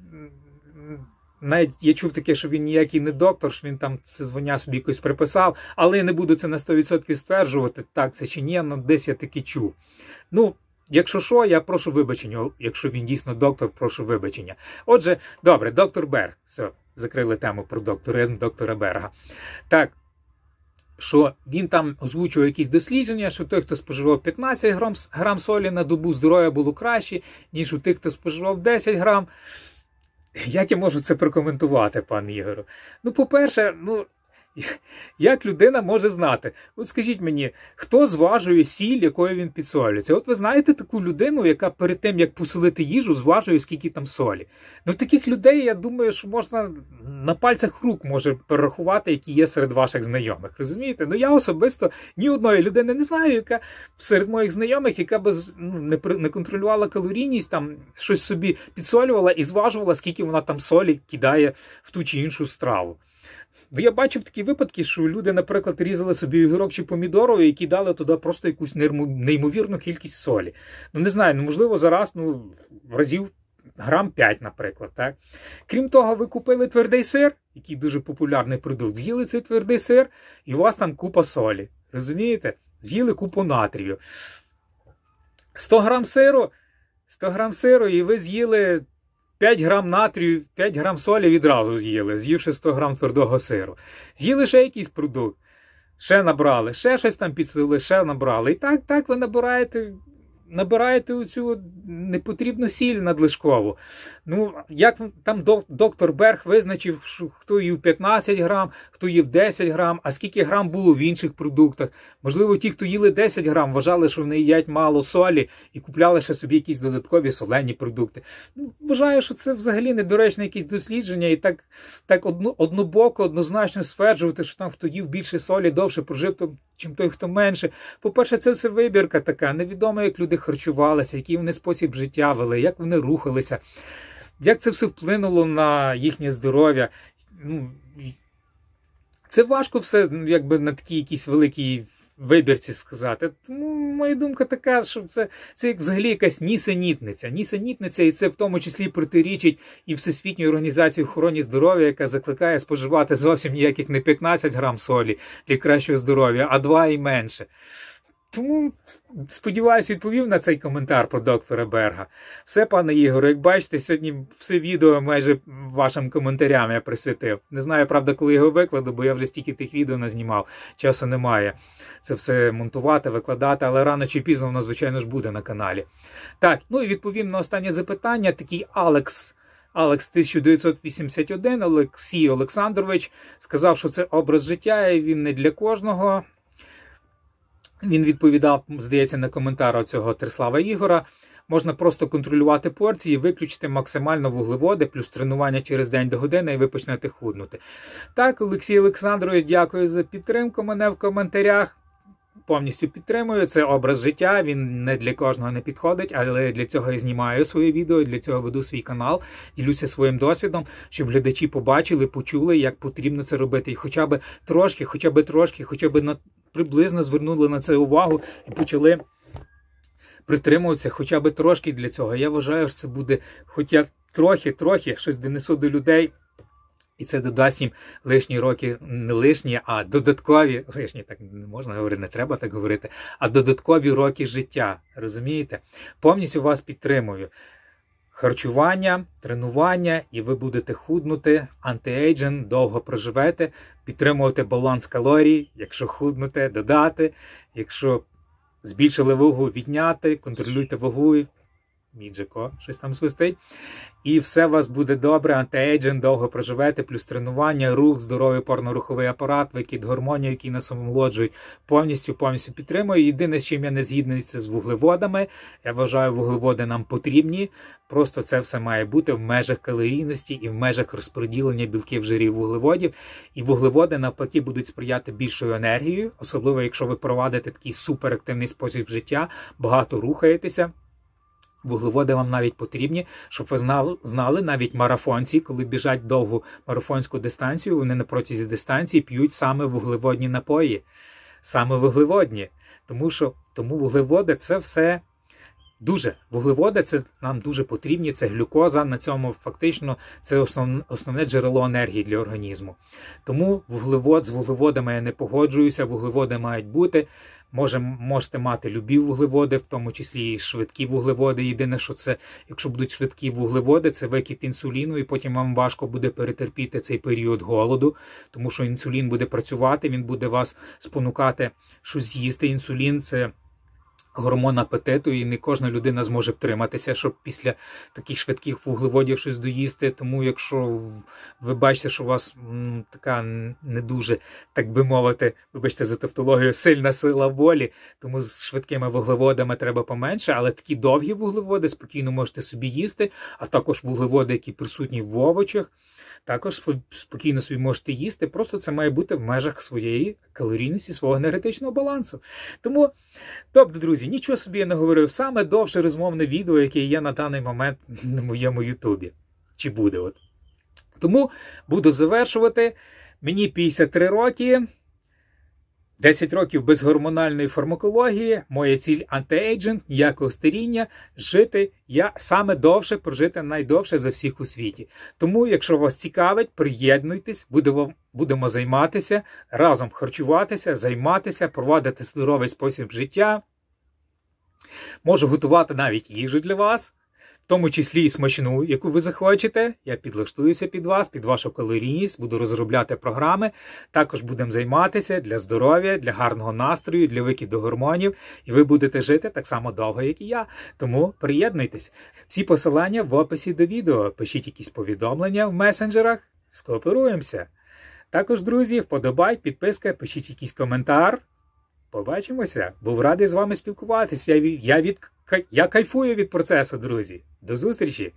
навіть я чув таке, що він ніякий не доктор, що він там це звання собі якось приписав, але я не буду це на 100% стверджувати, так це чи ні, але десь я таки чув. Ну, якщо що, я прошу вибачення, якщо він дійсно доктор, прошу вибачення. Отже, добре, доктор Берг, все. Закрили тему про докторизм доктора Берга. Так, що він там озвучував якісь дослідження, що той, хто споживав 15 грам солі на добу, здоров'я було краще, ніж у тих, хто споживав 10 грам. Як я можу це прокоментувати, пан Ігорю? Ну, по-перше, як людина може знати? От скажіть мені, хто зважує сіль, якою він підсолюється? От ви знаєте таку людину, яка перед тим, як посолити їжу, зважує, скільки там солі? Ну, таких людей, я думаю, що можна на пальцях рук може перерахувати, які є серед ваших знайомих. Розумієте? Ну, я особисто ні одної людини не знаю, яка серед моїх знайомих, яка б не контролювала калорійність, там щось собі підсолювала і зважувала, скільки вона там солі кидає в ту чи іншу страву. Я бачив такі випадки, що люди, наприклад, різали собі огірок чи помідору і кидали туди просто якусь неймовірну кількість солі. Ну, не знаю, можливо, зараз, разів грам 5, наприклад. Так? Крім того, ви купили твердий сир, який дуже популярний продукт, з'їли цей твердий сир, і у вас там купа солі. Розумієте? З'їли купу натрію. 100 грам сиру, і ви з'їли 5 грам натрію, 5 грам солі відразу з'їли, з'ївши 100 грам твердого сиру. З'їли ще якийсь продукт, ще набрали, ще щось там підсилили, ще набрали. І так ви набираєте оцю непотрібну сіль надлишкову. Ну, як там доктор Берг визначив, що хто їв 15 грам, хто їв 10 грам, а скільки грам було в інших продуктах. Можливо, ті, хто їли 10 грам, вважали, що вони їдять мало солі і купляли ще собі якісь додаткові солені продукти. Ну, вважаю, що це взагалі недоречне якесь дослідження і так однобоко, однозначно стверджувати, що там хто їв більше солі, довше прожив, чим той, хто менше. По-перше, це все вибірка така. Невідомо, як люди харчувалися, який вони спосіб життя вели, як вони рухалися, як це все вплинуло на їхнє здоров'я. Ну, це важко все, якби на такій якійсь великій вибірці сказати. Тому моя думка така, що це взагалі якась нісенітниця. Нісенітниця, і це в тому числі протирічить і Всесвітньої організації охорони здоров'я, яка закликає споживати зовсім ніяких не 15 грам солі для кращого здоров'я, а 2 і менше. Тому, сподіваюся, відповів на цей коментар про доктора Берга. Все, пане Ігоре, як бачите, сьогодні все відео майже вашим коментарям я присвятив. Не знаю, правда, коли його викладу, бо я вже стільки тих відео назнімав. Часу немає це все монтувати, викладати, але рано чи пізно воно, звичайно ж, буде на каналі. Так, ну і відповім на останнє запитання. Такий Алекс 1981, Олексій Олександрович, сказав, що це образ життя, і він не для кожного. Він відповідав, здається, на коментар цього Терслава Ігора. Можна просто контролювати порції, виключити максимально вуглеводи, плюс тренування через день до години, і ви почнете худнути. Так, Олексій Олександрович, дякую за підтримку мене в коментарях. Повністю підтримую, це образ життя, він не для кожного не підходить, але для цього я знімаю своє відео, для цього веду свій канал, ділюся своїм досвідом, щоб глядачі побачили, почули, як потрібно це робити. І хоча б трошки, приблизно звернули на це увагу і почали притримуватися хоча б трошки для цього. Я вважаю, що це буде хоча трохи щось донесу до людей. І це додасть їм лишні роки, не лишні, а додаткові, лишні, так не можна говорити, не треба так говорити, а додаткові роки життя, розумієте? Повністю вас підтримую. Харчування, тренування, і ви будете худнути, антиейджинг, довго проживете, підтримувати баланс калорій, якщо худнете, додати, якщо збільшили вагу, відняти, контролюйте вагу, Міджико, щось там свистить. І все у вас буде добре, антиейджинг, довго проживете, плюс тренування, рух, здоровий опорно-руховий апарат, викид гормонів, які нас омолоджують. Повністю підтримую. Єдине, з чим я не згідний, це з вуглеводами. Я вважаю, вуглеводи нам потрібні. Просто це все має бути в межах калорійності і в межах розподілення білків, жирів, вуглеводів. І вуглеводи, навпаки, будуть сприяти більшою енергією, особливо, якщо ви провадите такий суперактивний спосіб життя, багато рухаєтеся. Вуглеводи вам навіть потрібні, щоб ви знали, навіть марафонці, коли біжать довгу марафонську дистанцію, вони на протязі дистанції п'ють саме вуглеводні напої. Саме вуглеводні. Тому вуглеводи це все вуглеводи це нам дуже потрібні, це глюкоза, на цьому фактично це основне джерело енергії для організму. Тому з вуглеводами я не погоджуюся, вуглеводи мають бути. Можете мати любі вуглеводи, в тому числі і швидкі вуглеводи. Єдине, що це, якщо будуть швидкі вуглеводи, це викид інсуліну, і потім вам важко буде перетерпіти цей період голоду, тому що інсулін буде працювати, він буде вас спонукати щось з'їсти. Інсулін – це гормон апетиту, і не кожна людина зможе втриматися, щоб після таких швидких вуглеводів щось доїсти. Тому якщо ви бачите, що у вас така не дуже, так би мовити, вибачте за тавтологію, сильна сила волі, тому з швидкими вуглеводами треба поменше, але такі довгі вуглеводи спокійно можете собі їсти, а також вуглеводи, які присутні в овочах, також спокійно собі можете їсти, просто це має бути в межах своєї калорійності, свого енергетичного балансу. Тому, тобто, друзі, нічого собі я не говорив, саме довше розмовне відео, яке є на даний момент на моєму ютубі. Чи буде от. Тому буду завершувати. Мені 53 роки. 10 років без гормональної фармакології, моя ціль антиейджинг, ніякого старіння, жити я саме довше, прожити найдовше за всіх у світі. Тому, якщо вас цікавить, приєднуйтесь, будемо займатися, разом харчуватися, займатися, проводити здоровий спосіб життя. Можу готувати навіть їжу для вас, в тому числі і смачну, яку ви захочете. Я підлаштуюся під вас, під вашу калорійність, буду розробляти програми. Також будемо займатися для здоров'я, для гарного настрою, для викиду гормонів. І ви будете жити так само довго, як і я. Тому приєднуйтесь. Всі посилання в описі до відео. Пишіть якісь повідомлення в месенджерах. Скооперуємося. Також, друзі, вподобай, підписка, пишіть якийсь коментар. Побачимося. Був радий з вами спілкуватися. Я кайфую від процесу, друзі. До зустрічі!